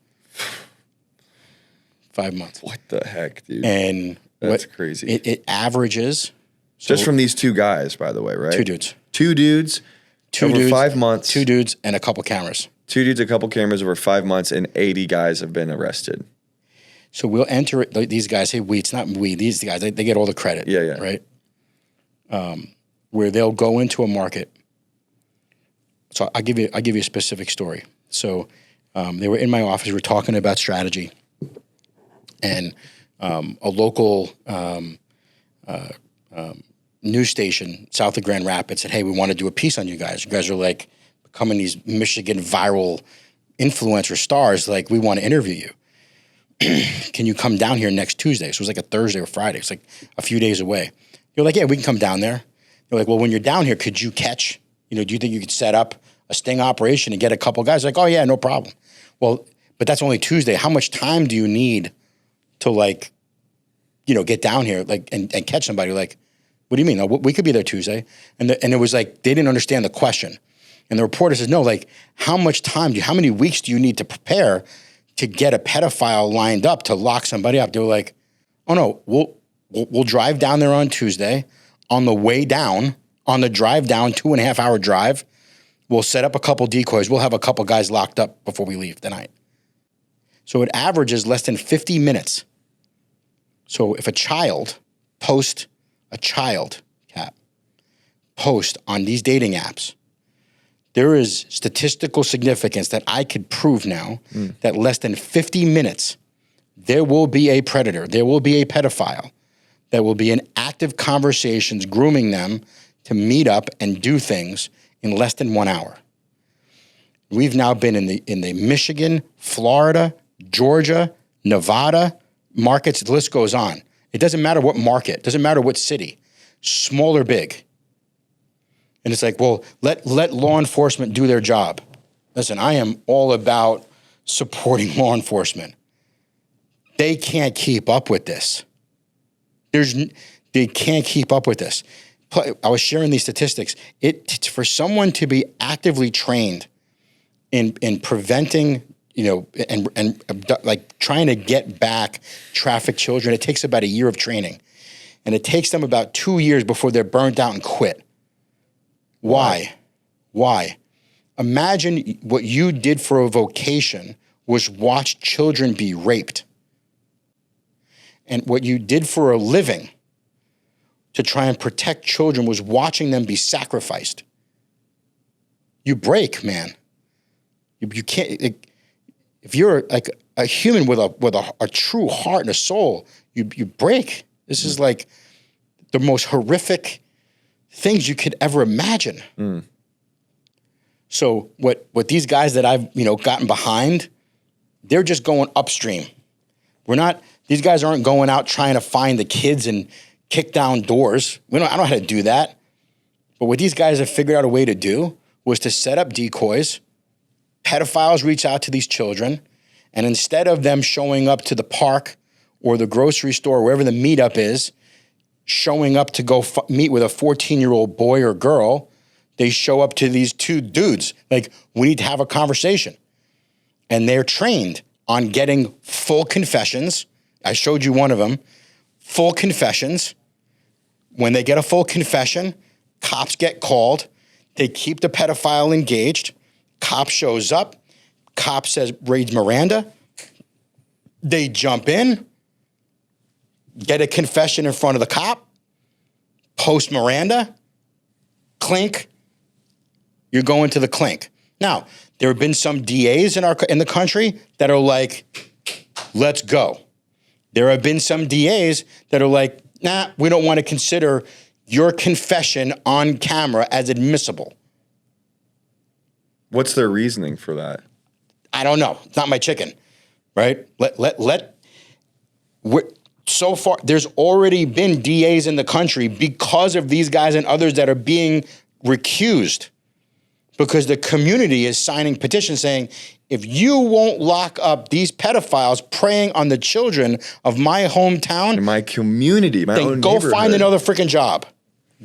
5 months. What the heck, dude? And that's crazy. It averages. Just from these two guys, by the way, right? Two dudes. Over 5 months. Two dudes and a couple cameras. Two dudes, a couple cameras over 5 months, and 80 guys have been arrested. So we'll enter it. These guys say we. It's not we. These guys, they get all the credit. Yeah. Right? Where they'll go into a market. So I'll give you a specific story. So they were in my office. We were talking about strategy. And a local news station south of Grand Rapids said, hey, we want to do a piece on you guys. You guys are like becoming these Michigan viral influencer stars. Like, we want to interview you. Can you come down here next Tuesday? So it was like a Thursday or Friday. It's like a few days away. You're like, yeah, we can come down there. You're like, well, when you're down here, could you catch, do you think you could set up a sting operation and get a couple guys? Like, oh yeah, no problem. Well, but that's only Tuesday. How much time do you need to get down here and catch somebody? Like, what do you mean? No, we could be there Tuesday. And it was like, they didn't understand the question. And the reporter says, no, how much time how many weeks do you need to prepare to get a pedophile lined up to lock somebody up? They were like, oh no, we'll drive down there on Tuesday. On the way down, on the drive down, 2.5 hour drive, we'll set up a couple decoys. We'll have a couple guys locked up before we leave tonight. So it averages less than 50 minutes. So if a child post on these dating apps, there is statistical significance that I could prove now that less than 50 minutes, there will be a predator, there will be a pedophile, that will be in active conversations grooming them to meet up and do things in less than 1 hour. We've now been in the Michigan, Florida, Georgia, Nevada markets, the list goes on. It doesn't matter what market, doesn't matter what city, small or big. And it's like, well, let law enforcement do their job. Listen, I am all about supporting law enforcement. They can't keep up with this. They can't keep up with this. I was sharing these statistics. For someone to be actively trained in preventing, and like trying to get back trafficked children, it takes about a year of training. And it takes them about 2 years before they're burnt out and quit. Why? Imagine what you did for a vocation was watch children be raped. And what you did for a living to try and protect children was watching them be sacrificed. You break, man. You can't, if you're like a human with a true heart and a soul, you break. This is like the most horrific things you could ever imagine. Mm. So what these guys that I've gotten behind, they're just going upstream. These guys aren't going out trying to find the kids and kick down doors. I don't know how to do that. But what these guys have figured out a way to do was to set up decoys. Pedophiles reach out to these children, and instead of them showing up to the park or the grocery store, wherever the meetup is, showing up to go meet with a 14-year-old boy or girl, they show up to these two dudes. Like, we need to have a conversation. And they're trained on getting full confessions. I showed you one of them. Full confessions. When they get a full confession, cops get called. They keep the pedophile engaged. Cop shows up. Cop says, reads Miranda. They jump in, get a confession in front of the cop, post Miranda, clink, you're going to the clink. Now, there have been some DAs in the country that are like, let's go. There have been some DAs that are like, nah, we don't want to consider your confession on camera as admissible. What's their reasoning for that? I don't know. It's not my chicken, right? So far, there's already been DAs in the country because of these guys and others that are being recused because the community is signing petitions saying, if you won't lock up these pedophiles preying on the children of my hometown, in my community, my own then go find another freaking job.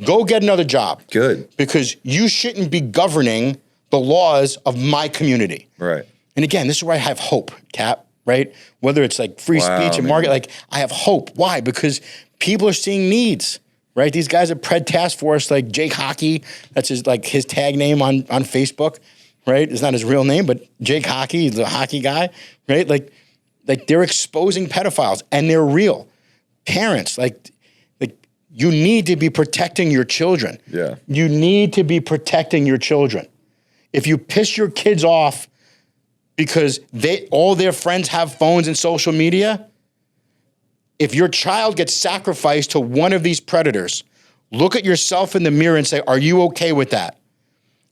Go get another job. Good. Because you shouldn't be governing the laws of my community. Right. And again, this is where I have hope, Cap, right? Whether it's like free speech and market, like I have hope. Why? Because people are seeing needs, right? These guys at Pred Task Force, like Jake Hockey, that's his tag name on Facebook, right? It's not his real name, but Jake Hockey, he's a hockey guy, right? Like they're exposing pedophiles and they're real. Parents, like you need to be protecting your children. Yeah. You need to be protecting your children. If you piss your kids off because all their friends have phones and social media, if your child gets sacrificed to one of these predators, look at yourself in the mirror and say, are you okay with that?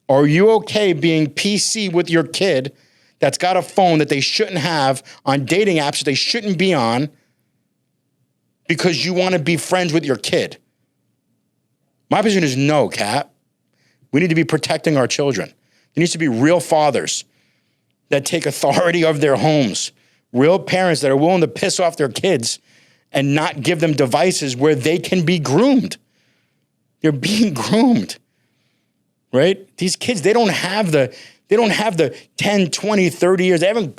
Are you okay being PC with your kid that's got a phone that they shouldn't have, on dating apps that they shouldn't be on, because you want to be friends with your kid? My position is no, Kat. We need to be protecting our children. There needs to be real fathers that take authority of their homes, real parents that are willing to piss off their kids and not give them devices where they can be groomed. They're being groomed, right? These kids, they don't have the 10, 20, 30 years. They haven't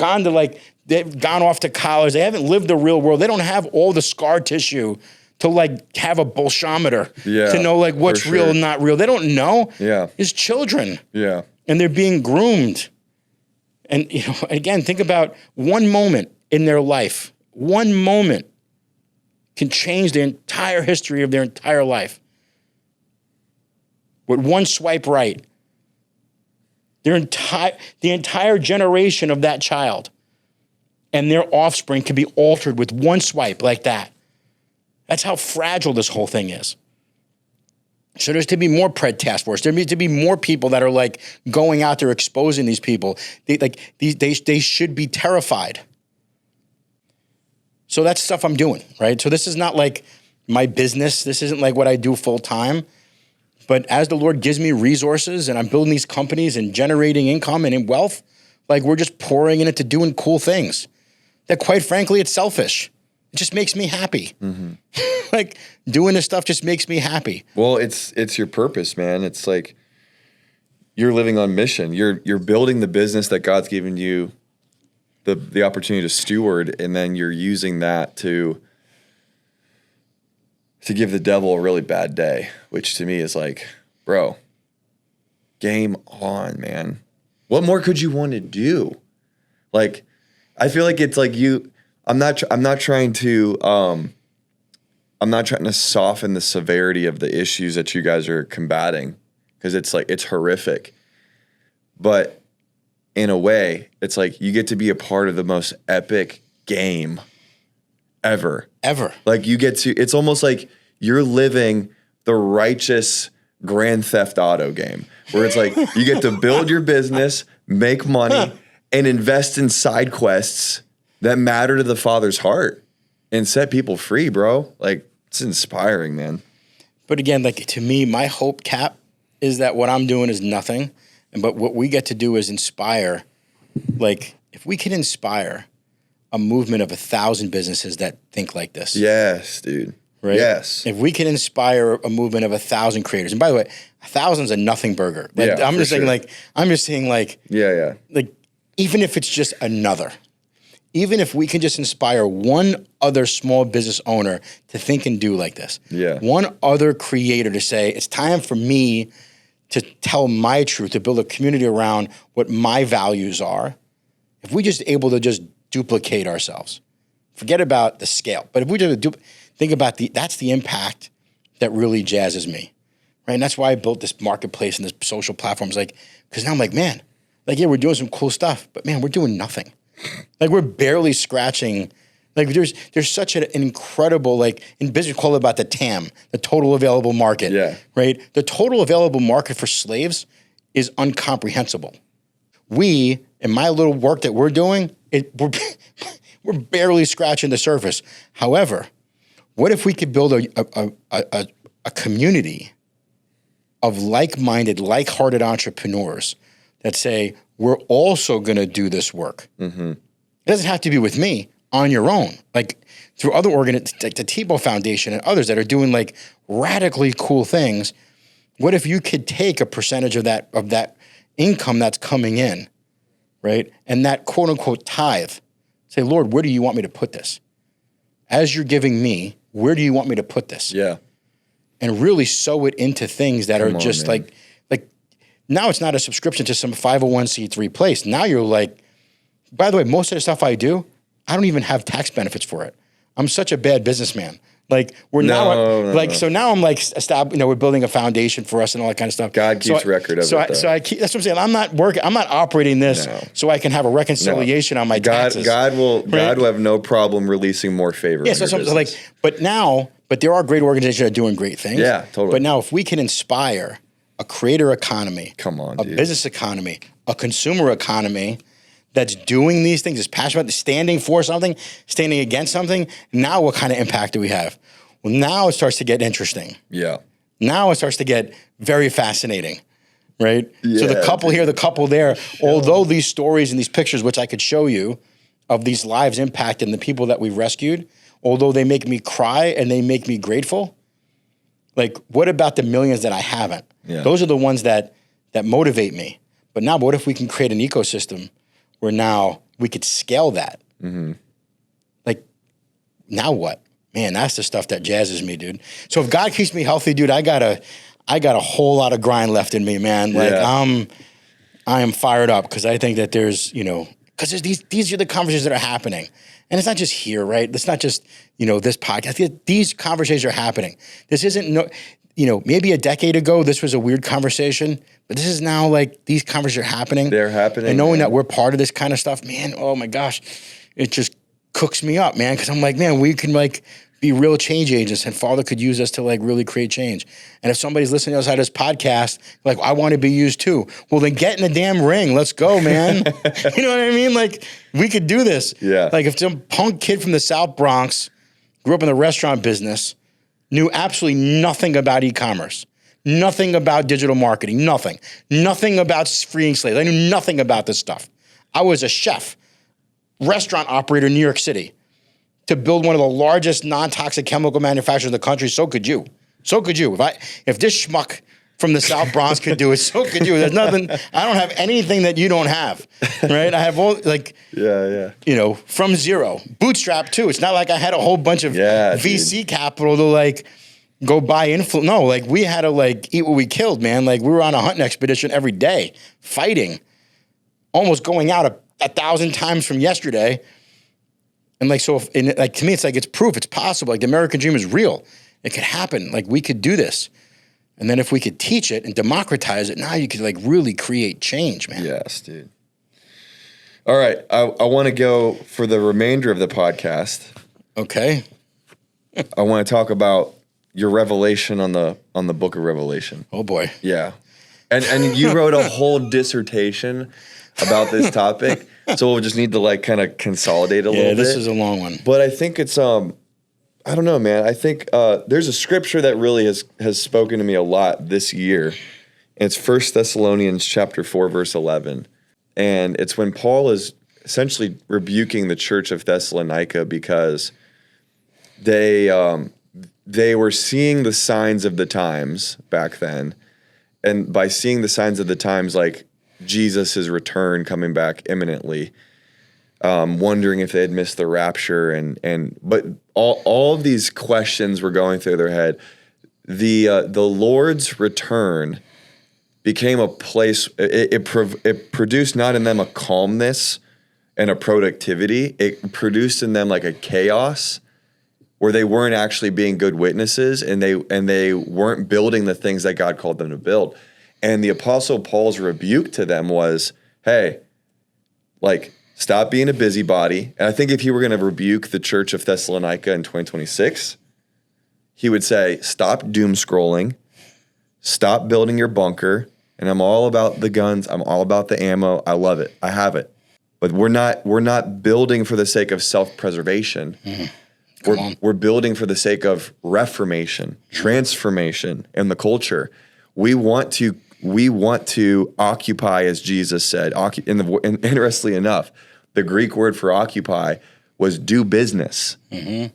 they've gone off to college. They haven't lived the real world. They don't have all the scar tissue to have a bullshometer to know what's real and not real. They don't know. Yeah. It's children. Yeah. And they're being groomed. And again, think about one moment in their life. One moment can change the entire history of their entire life. With one swipe right, the entire generation of that child and their offspring can be altered with one swipe like that. That's how fragile this whole thing is. So there's to be more Pred Task Force. There needs to be more people that are going out there exposing these people. They should be terrified. So that's stuff I'm doing, right? So this is not my business. This isn't what I do full time. But as the Lord gives me resources and I'm building these companies and generating income and wealth, we're just pouring in it to doing cool things. that quite frankly, it's selfish. It just makes me happy. Like doing this stuff just makes me happy. Well, it's your purpose, man. It's like you're living on mission. You're building the business that God's given you the opportunity to steward, and then you're using that to give the devil a really bad day, which to me is like, bro, game on, man. What more could you want to do? Like, I feel like it's like I'm not trying to soften the severity of the issues that you guys are combating, because it's like, it's horrific. But in a way, it's like you get to be a part of the most epic game ever. Like you get to, it's almost like you're living the righteous Grand Theft Auto game, where it's like you get to build your business, make money, and invest in side quests that matter to the Father's heart and set people free, bro. Like, it's inspiring, man. But again, like to me, my hope, Cap, is that what I'm doing is nothing. But what we get to do is inspire. Like, if we can inspire a movement of 1,000 businesses that think like this. Yes, dude. Right? Yes. If we can inspire a movement of 1,000 creators, and by the way, 1,000's a nothing burger. Like, yeah, I'm just saying, yeah. Like, even if it's just another, even if we can just inspire one other small business owner to think and do like this, one other creator to say, it's time for me to tell my truth, to build a community around what my values are. If we just able to just duplicate ourselves, forget about the scale, but if we just think about that's the impact that really jazzes me, right? And that's why I built this marketplace and this social platforms, like, because now I'm like, man, like, yeah, we're doing some cool stuff, but man, we're doing nothing. Like, we're barely scratching. Like, there's such an incredible, like, in business, we call it about the TAM, the total available market, right? The total available market for slaves is incomprehensible. We, in my little work that we're doing, we're barely scratching the surface. However, what if we could build a community of like-minded, like-hearted entrepreneurs that say, we're also going to do this work. It doesn't have to be with me, on your own, like through other organizations, like the Tebow Foundation and others that are doing like radically cool things. What if you could take a percentage of that income that's coming in, right? And that quote unquote tithe, say, Lord, where do you want me to put this? As you're giving me, where do you want me to put this? Yeah. And really sow it into things that are just like now it's not a subscription to some 501c3 place. Now you're like, by the way, most of the stuff I do, I don't even have tax benefits for it. I'm such a bad businessman. Like so now I'm like we're building a foundation for us and all that kind of stuff. God keeps record of it. So I keep, that's what I'm saying. I'm not operating this so I can have a reconciliation on my taxes. God will have no problem releasing more favor. Yeah, so like, but there are great organizations that are doing great things. Yeah, totally. But now if we can inspire a creator economy, dude. Business economy, a consumer economy that's doing these things, is passionate about standing for something, standing against something, now what kind of impact do we have? Well, now it starts to get interesting. Yeah. Now it starts to get very fascinating, right? Yeah, so the couple here, the couple there, although these stories and these pictures, which I could show you, of these lives impacted and the people that we've rescued, although they make me cry and they make me grateful, like, what about the millions that I haven't? Yeah. Those are the ones that motivate me. But now what if we can create an ecosystem where now we could scale that? Like, now what? Man, that's the stuff that jazzes me, dude. So if God keeps me healthy, dude, I got a whole lot of grind left in me, man. Like, I am fired up because I think that there's, because these are the conversations that are happening. And it's not just here, right? It's not just, this podcast. These conversations are happening. This isn't, maybe a decade ago, this was a weird conversation, but this is now like these conversations are happening. They're happening. And knowing that we're part of this kind of stuff, man, oh my gosh, it just cooks me up, man. Because I'm like, man, we can like be real change agents, and Father could use us to like really create change. And if somebody's listening outside this podcast, like, I want to be used too. Well, then get in the damn ring. Let's go, man. You know what I mean? Like, we could do this. Yeah. Like, if some punk kid from the South Bronx grew up in the restaurant business, knew absolutely nothing about e-commerce, nothing about digital marketing, nothing about freeing slaves. I knew nothing about this stuff. I was a chef restaurant operator in New York City to build one of the largest non-toxic chemical manufacturers in the country. So could you. So could you. If this schmuck from the South Bronx could do it, so could you. There's nothing. I don't have anything that you don't have, right? I have all from zero, bootstrap too. It's not like I had a whole bunch of VC capital to go buy influence. No, we had to eat what we killed, man. We were on a hunting expedition every day, fighting, almost going out 1,000 times from yesterday. And to me, it's proof it's possible. The American dream is real. It could happen. We could do this. And then if we could teach it and democratize it, now you could really create change, man. Yes, dude. All right. I want to go for the remainder of the podcast. Okay. I want to talk about your revelation on the book of Revelation. Oh boy. Yeah. And you wrote a whole dissertation about this topic. So we'll just need to kind of consolidate a little bit. Yeah, this is a long one. But I think it's I don't know, man. I think there's a scripture that really has spoken to me a lot this year. And it's 1 Thessalonians chapter 4, verse 11. And it's when Paul is essentially rebuking the church of Thessalonica because they were seeing the signs of the times back then. And by seeing the signs of the times, Jesus' return coming back imminently, wondering if they had missed the rapture, but all of these questions were going through their head. The Lord's return became a place. It produced not in them a calmness and a productivity. It produced in them a chaos where they weren't actually being good witnesses, and they weren't building the things that God called them to build. And the Apostle Paul's rebuke to them was, hey, stop being a busybody. And I think if he were going to rebuke the church of Thessalonica in 2026, he would say, stop doom scrolling, stop building your bunker. And I'm all about the guns. I'm all about the ammo. I love it. I have it. But we're not building for the sake of self-preservation. Mm-hmm. We're building for the sake of reformation, transformation in the culture. We want to occupy, as Jesus said. And interestingly enough, the Greek word for occupy was do business. Mm-hmm.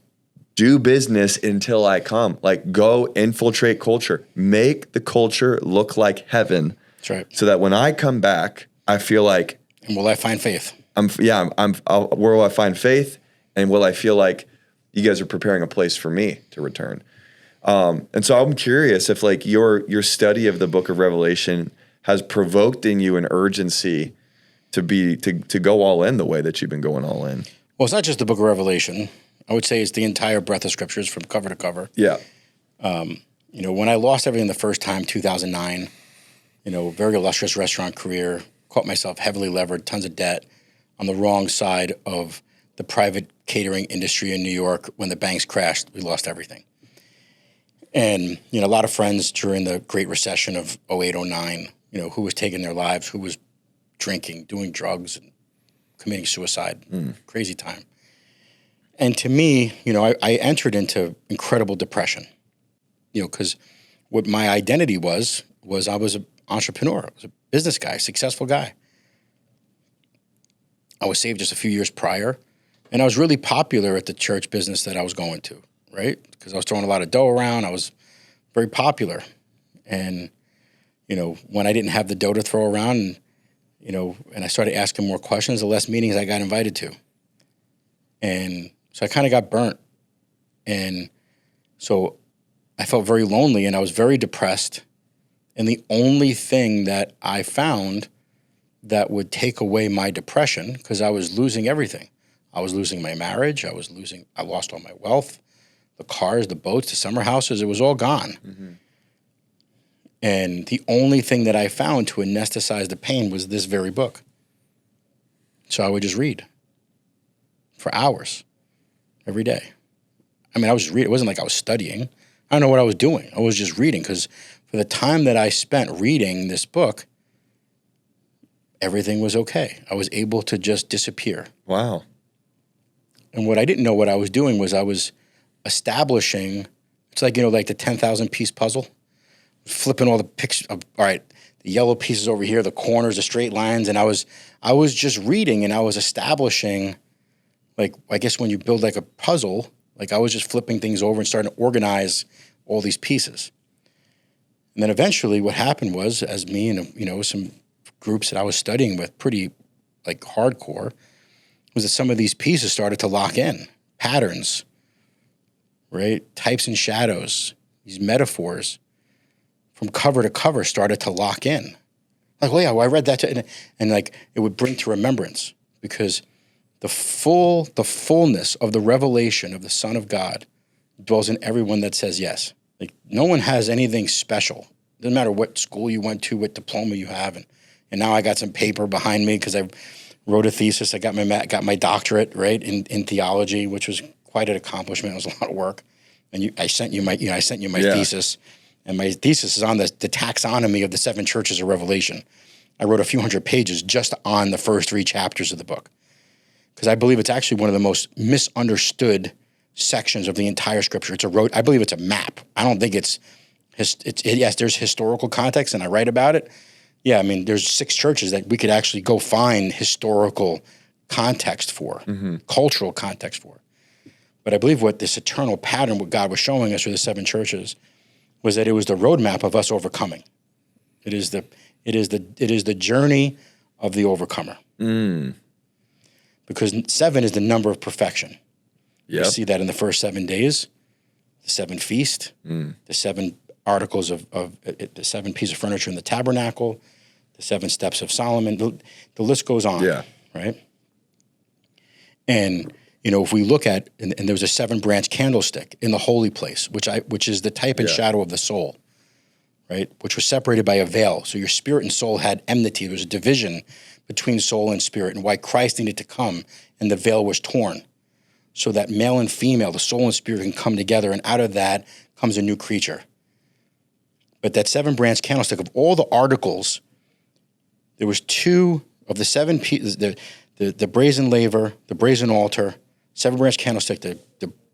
Do business until I come. Go infiltrate culture. Make the culture look like heaven. That's right. So that when I come back, I feel like... And will I find faith? Where will I find faith? And will I feel like you guys are preparing a place for me to return? And so I'm curious if your study of the book of Revelation has provoked in you an urgency to go all in the way that you've been going all in. Well, it's not just the book of Revelation. I would say it's the entire breadth of scriptures from cover to cover. Yeah. When I lost everything the first time, 2009, very illustrious restaurant career, caught myself heavily levered, tons of debt, on the wrong side of the private catering industry in New York. When the banks crashed, we lost everything. And, a lot of friends during the Great Recession of 08, 09, who was taking their lives, who was drinking, doing drugs, and committing suicide. Crazy time. And to me, I entered into incredible depression, because what my identity was I was an entrepreneur. I was a business guy, successful guy. I was saved just a few years prior, and I was really popular at the church business that I was going to, right? Because I was throwing a lot of dough around. I was very popular. And, when I didn't have the dough to throw around, and I started asking more questions, the less meetings I got invited to. And so I kind of got burnt. And so I felt very lonely, and I was very depressed. And the only thing that I found that would take away my depression, because I was losing everything. I was losing my marriage. I lost all my wealth, the cars, the boats, the summer houses. It was all gone. Mm-hmm. And the only thing that I found to anesthetize the pain was this very book. So I would just read for hours every day. I was just reading. It wasn't like I was studying. I don't know what I was doing. I was just reading, because for the time that I spent reading this book, everything was okay. I was able to just disappear. Wow. And what I didn't know what I was doing was I was establishing, it's like the 10,000 piece puzzle, flipping all the pictures. All right, the yellow pieces over here, the corners, the straight lines. And I was just reading, and I was establishing like, I guess when you build like a puzzle, like I was just flipping things over and starting to organize all these pieces. And then eventually what happened was, as me and, you know, some groups that I was studying with pretty like hardcore, was that some of these pieces started to lock in. Patterns, right? Types and shadows, these metaphors from cover to cover started to lock in. Like, well, yeah, well, I read that too. And like it would bring to remembrance, because the fullness of the revelation of the Son of God dwells in everyone that says yes. Like no one has anything special. Doesn't matter what school you went to, what diploma you have. And now I got some paper behind me because I wrote a thesis. I got my doctorate, right, in theology, which was quite an accomplishment. It was a lot of work. And I sent you my thesis. And my thesis is on the taxonomy of the 7 churches of Revelation. I wrote a few hundred pages just on the first 3 chapters of the book, because I believe it's actually one of the most misunderstood sections of the entire Scripture. I believe it's a map. I don't think yes, there's historical context, and I write about it. Yeah, I mean, there's 6 churches that we could actually go find historical context for, cultural context for. But I believe what this eternal pattern, what God was showing us through the 7 churches, was that it was the roadmap of us overcoming. It is the journey of the overcomer. Because 7 is the number of perfection. Yep. You see that in the first 7 days, the 7 feast, the 7 articles of the 7 pieces of furniture in the tabernacle, the 7 steps of Solomon. The list goes on. Yeah. Right. And you know, if we look at, and there was a 7-branch candlestick in the holy place, which is the type and shadow of the soul, right? Which was separated by a veil. So your spirit and soul had enmity. There was a division between soul and spirit, and why Christ needed to come, and the veil was torn, so that male and female, the soul and spirit, can come together, and out of that comes a new creature. But that 7-branch candlestick, of all the articles, there was 2 of the 7 pieces: the brazen laver, the brazen altar, 7-branch candlestick, the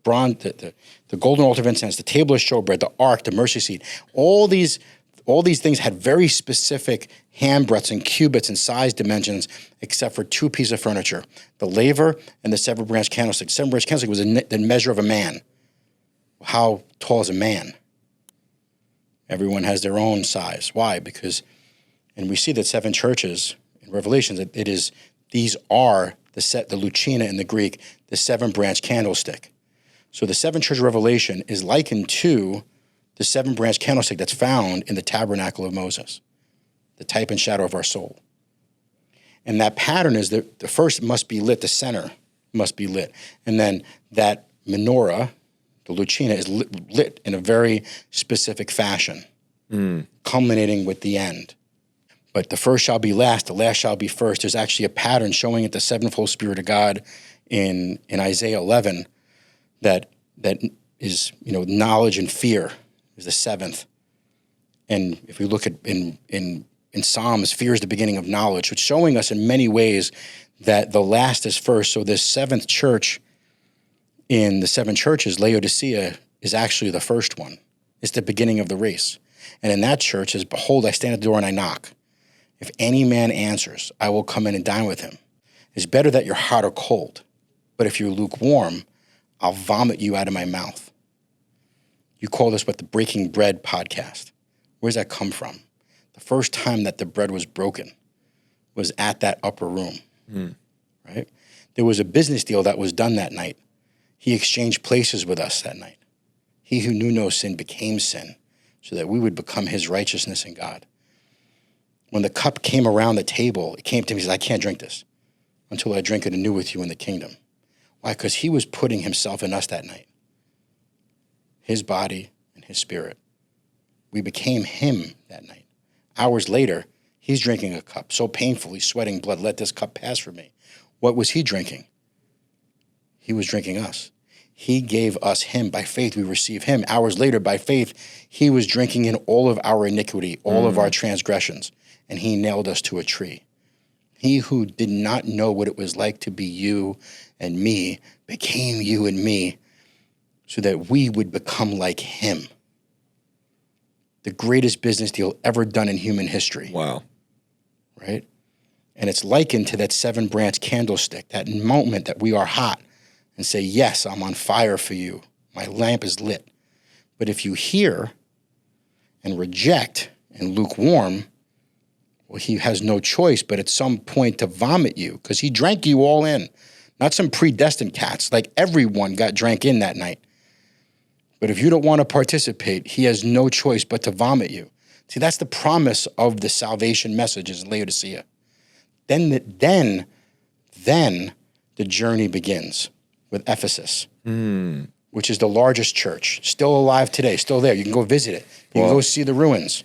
bronze, the golden altar of incense, the table of showbread, the ark, the mercy seat. All these things had very specific handbreadths and cubits and size dimensions, except for 2 pieces of furniture: the laver and the 7-branch candlestick. 7-branch candlestick was the measure of a man. How tall is a man? Everyone has their own size. Why? Because, and we see that 7 churches in Revelation, that these are the Lucina in the Greek, the 7-branch candlestick. So the 7 church of Revelation is likened to the 7-branch candlestick that's found in the tabernacle of Moses, the type and shadow of our soul. And that pattern is that the first must be lit, the center must be lit. And then that menorah, the Lucina, is lit in a very specific fashion, culminating with the end. But the first shall be last, the last shall be first. There's actually a pattern showing it the 7-fold Spirit of God in Isaiah 11 that is, you know, knowledge and fear is the 7th. And if we look at in Psalms, fear is the beginning of knowledge, which is showing us in many ways that the last is first. So this 7th church in the 7 churches, Laodicea, is actually the first one. It's the beginning of the race. And in that church is, behold, I stand at the door and I knock. If any man answers, I will come in and dine with him. It's better that you're hot or cold, but if you're lukewarm, I'll vomit you out of my mouth. You call this the Breaking Bread podcast. Where does that come from? The first time that the bread was broken was at that upper room, right? There was a business deal that was done that night. He exchanged places with us that night. He who knew no sin became sin so that we would become his righteousness in God. When the cup came around the table, it came to me, he said, I can't drink this until I drink it anew with you in the kingdom. Why? Because he was putting himself in us that night. His body and his spirit. We became him that night. Hours later, he's drinking a cup, so painfully, sweating blood. Let this cup pass from me. What was he drinking? He was drinking us. He gave us him. By faith, we receive him. Hours later, by faith, he was drinking in all of our iniquity, all of our transgressions, and he nailed us to a tree. He who did not know what it was like to be you and me became you and me so that we would become like him. The greatest business deal ever done in human history. Wow. Right? And it's likened to that 7-branch candlestick, that moment that we are hot, and say, yes, I'm on fire for you. My lamp is lit. But if you hear and reject and lukewarm, well, he has no choice but at some point to vomit you, because he drank you all in. Not some predestined cats. Like, everyone got drank in that night. But if you don't want to participate, he has no choice but to vomit you. See, that's the promise of the salvation messages in Laodicea. Then the journey begins with Ephesus, which is the largest church, still alive today, still there. You can go visit it. You can go see the ruins.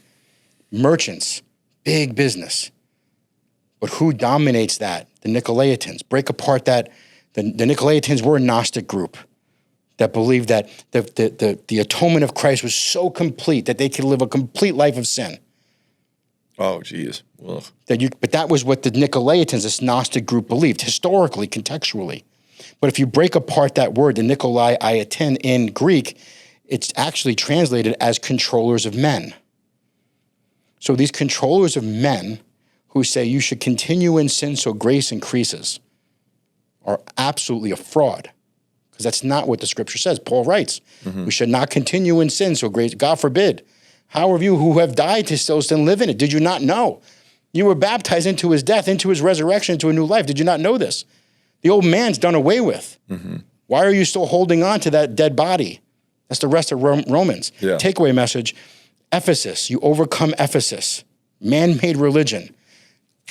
Merchants, big business. But who dominates that? The Nicolaitans. Break apart that. The Nicolaitans were a Gnostic group that believed that the atonement of Christ was so complete that they could live a complete life of sin. Oh, geez. Ugh. But that was what the Nicolaitans, this Gnostic group, believed, historically, contextually. But if you break apart that word, the Nikolaitan in Greek, it's actually translated as controllers of men. So these controllers of men who say you should continue in sin so grace increases are absolutely a fraud, because that's not what the scripture says. Paul writes, we should not continue in sin so grace, God forbid. How of you who have died to still live in it? Did you not know? You were baptized into his death, into his resurrection, into a new life. Did you not know this? The old man's done away with. Why are you still holding on to that dead body? That's the rest of Romans. Yeah. Takeaway message, Ephesus, you overcome Ephesus, man-made religion.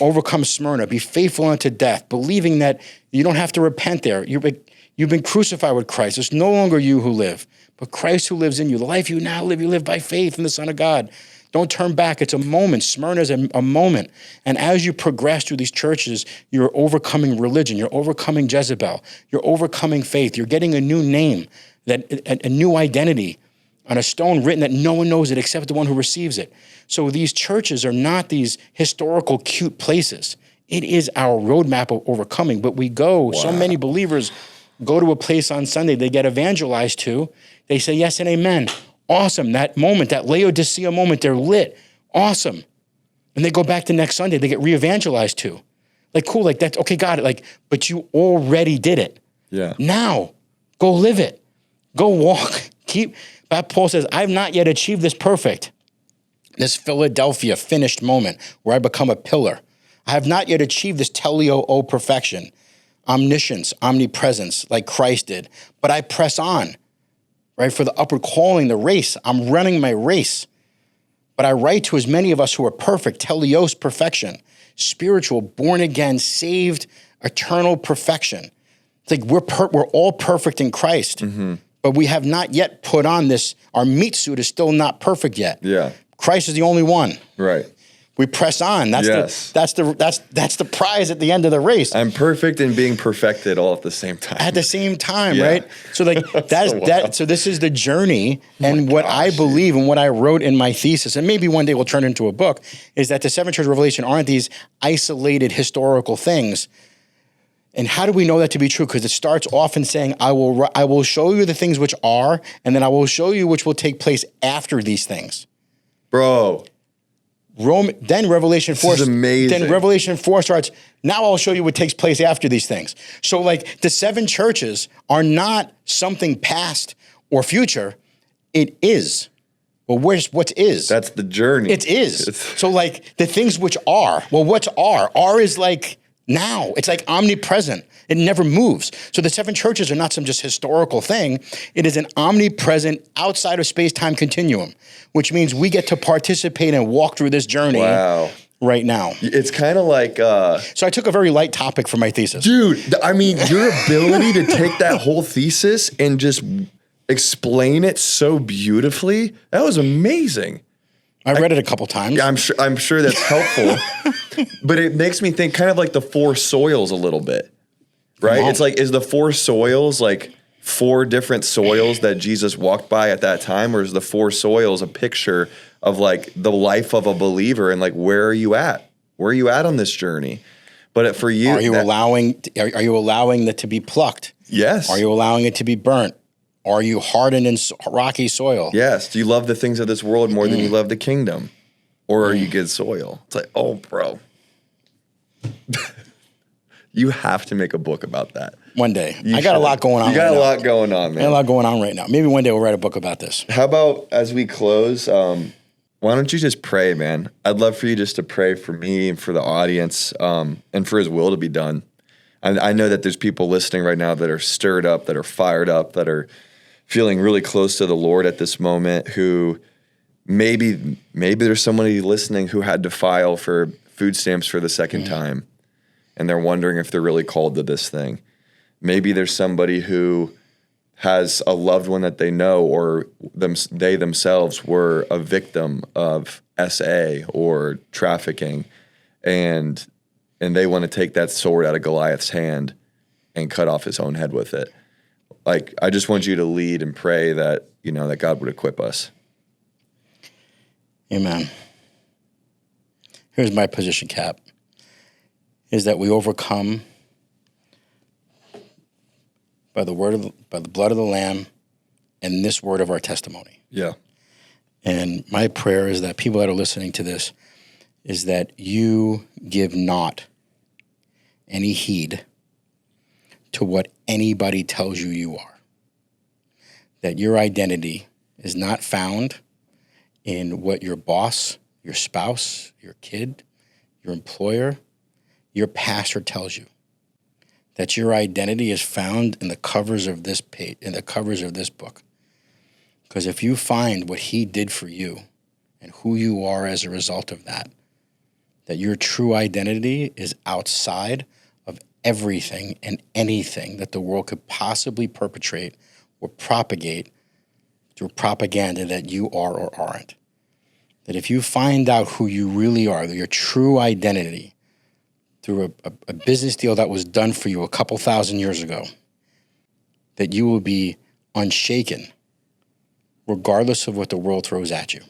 Overcome Smyrna, be faithful unto death, believing that you don't have to repent there. You've been crucified with Christ. It's no longer you who live, but Christ who lives in you. The life you now live, you live by faith in the Son of God. Don't turn back. It's a moment. Smyrna is a moment. And as you progress through these churches, you're overcoming religion. You're overcoming Jezebel. You're overcoming faith. You're getting a new name, a new identity on a stone written that no one knows it except the one who receives it. So these churches are not these historical cute places. It is our roadmap of overcoming. But we go, so many believers go to a place on Sunday, they get evangelized to, they say yes and amen. Awesome. That moment, that Laodicea moment, they're lit. Awesome. And they go back the next Sunday, they get re-evangelized to. Like, cool, like that's, okay, got it. Like, but you already did it. Yeah. Now, go live it. Go walk. Paul says, I've not yet achieved this perfect, this Philadelphia finished moment where I become a pillar. I have not yet achieved this teleio perfection, omniscience, omnipresence, like Christ did. But I press on, right, for the upward calling, the race. I'm running my race. But I write to as many of us who are perfect, teleos perfection, spiritual, born again, saved, eternal perfection. It's like we're all perfect in Christ. But we have not yet put on this. Our meat suit is still not perfect yet. Yeah. Christ is the only one. Right. We press on. That's the prize at the end of the race. I'm perfect and being perfected all at the same time. At the same time, right? So like so this is the journey. And what I believe and what I wrote in my thesis, and maybe one day we'll turn into a book, is that the seven churches of Revelation aren't these isolated historical things. And how do we know that to be true? Because it starts off in saying, I will show you the things which are, and then I will show you which will take place after these things. Bro. Then Revelation 4. This is amazing. Then Revelation 4 starts, now I'll show you what takes place after these things. So like the seven churches are not something past or future. It is. Well, what is? That's the journey. It is. So like the things which are, well, what's are? Are is like now. It's like omnipresent. It never moves. So the seven churches are not some just historical thing. It is an omnipresent, outside of space-time continuum, which means we get to participate and walk through this journey right now. It's kind of like... So I took a very light topic for my thesis. Dude, I mean, your ability to take that whole thesis and just explain it so beautifully, that was amazing. I read it a couple times. Yeah, I'm sure that's helpful. But it makes me think kind of like the four soils a little bit, right? It's like, is the four soils like four different soils that Jesus walked by at that time? Or is the four soils a picture of like the life of a believer and like, where are you at? Where are you at on this journey? But for you... Are you allowing that to be plucked? Yes. Are you allowing it to be burnt? Are you hardened in rocky soil? Yes. Do you love the things of this world more than you love the kingdom? Or are you good soil? It's like, oh, bro. You have to make a book about that. One day. I got a lot going on. You got a lot going on, man. I got a lot going on right now. Maybe one day we'll write a book about this. How about as we close, why don't you just pray, man? I'd love for you just to pray for me and for the audience, and for his will to be done. I know that there's people listening right now that are stirred up, that are fired up, that are feeling really close to the Lord at this moment, who maybe there's somebody listening who had to file for food stamps for the second time, and they're wondering if they're really called to this thing. Maybe there's somebody who has a loved one that they know, or they themselves were a victim of SA or trafficking, and they want to take that sword out of Goliath's hand and cut off his own head with it. Like, I just want you to lead and pray that, that God would equip us. Amen. Here's my position, Cap, is that we overcome by the blood of the Lamb and this word of our testimony. Yeah. And my prayer is that people that are listening to this is that you give not any heed to what anybody tells you are. That your identity is not found in what your boss, your spouse, your kid, your employer, your pastor tells you. That your identity is found in the covers of this page, in the covers of this book. Because if you find what he did for you and who you are as a result of that your true identity is outside of everything and anything that the world could possibly perpetrate or propagate through propaganda that you are or aren't. That if you find out who you really are, your true identity, through a business deal that was done for you a couple thousand years ago, that you will be unshaken regardless of what the world throws at you.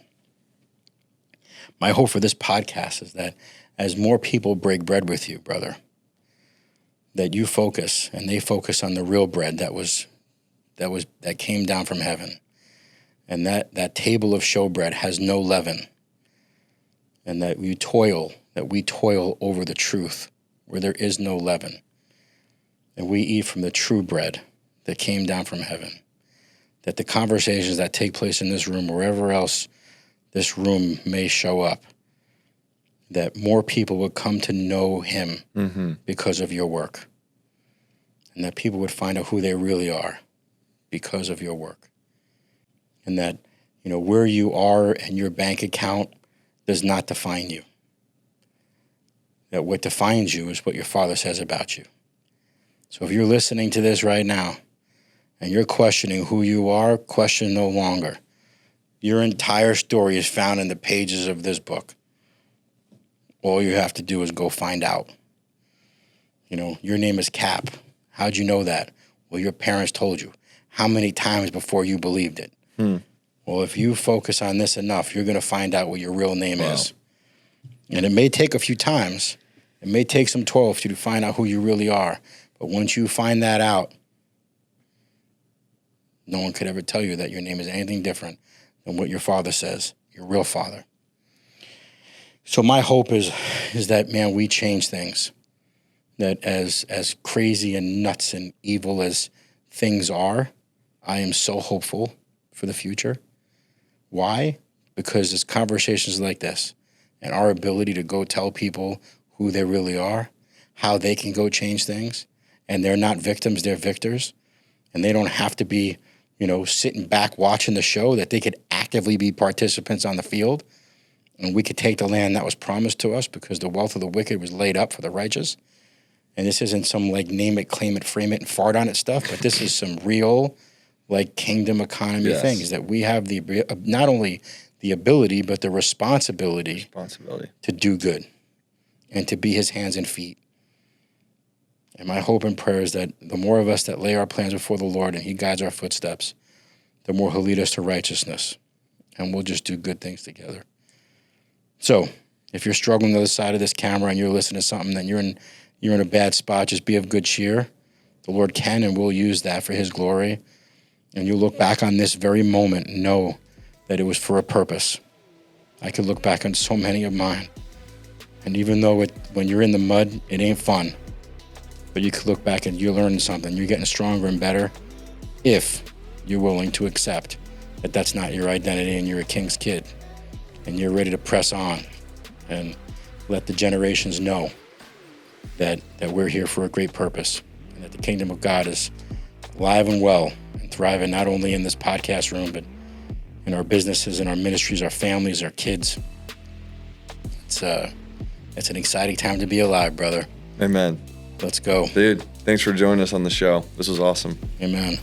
My hope for this podcast is that as more people break bread with you, brother, that you focus and they focus on the real bread that came down from heaven. And that table of showbread has no leaven. And that we toil over the truth where there is no leaven. And we eat from the true bread that came down from heaven. That the conversations that take place in this room, wherever else this room may show up, that more people would come to know him because of your work. And that people would find out who they really are because of your work. And that, where you are and your bank account does not define you. That what defines you is what your Father says about you. So if you're listening to this right now and you're questioning who you are, question no longer. Your entire story is found in the pages of this book. All you have to do is go find out. Your name is Cap. How'd you know that? Well, your parents told you. How many times before you believed it? Well, if you focus on this enough, you're going to find out what your real name is. And it may take a few times. It may take some toil for you to find out who you really are. But once you find that out, no one could ever tell you that your name is anything different than what your Father says, your real Father. So my hope is that, man, we change things. That as crazy and nuts and evil as things are, I am so hopeful for the future. Why? Because it's conversations like this and our ability to go tell people who they really are, how they can go change things, and they're not victims, they're victors, and they don't have to be, sitting back watching the show, that they could actively be participants on the field, and we could take the land that was promised to us because the wealth of the wicked was laid up for the righteous. And this isn't some name it, claim it, frame it, and fart on it stuff, but this is some real kingdom economy things that we have not only the ability, but the responsibility to do good and to be his hands and feet. And my hope and prayer is that the more of us that lay our plans before the Lord and he guides our footsteps, the more he'll lead us to righteousness. And we'll just do good things together. So if you're struggling on the other side of this camera and you're listening to something, then you're in a bad spot, just be of good cheer. The Lord can and will use that for his glory. And you look back on this very moment and know that it was for a purpose. I could look back on so many of mine. And even though when you're in the mud, it ain't fun. But you could look back and you're learning something. You're getting stronger and better if you're willing to accept that that's not your identity and you're a king's kid and you're ready to press on and let the generations know that we're here for a great purpose and that the kingdom of God is alive and well and thriving not only in this podcast room, but in our businesses, in our ministries, our families, our kids. It's an exciting time to be alive, brother. Amen. Let's go. Dude, thanks for joining us on the show. This was awesome. Amen.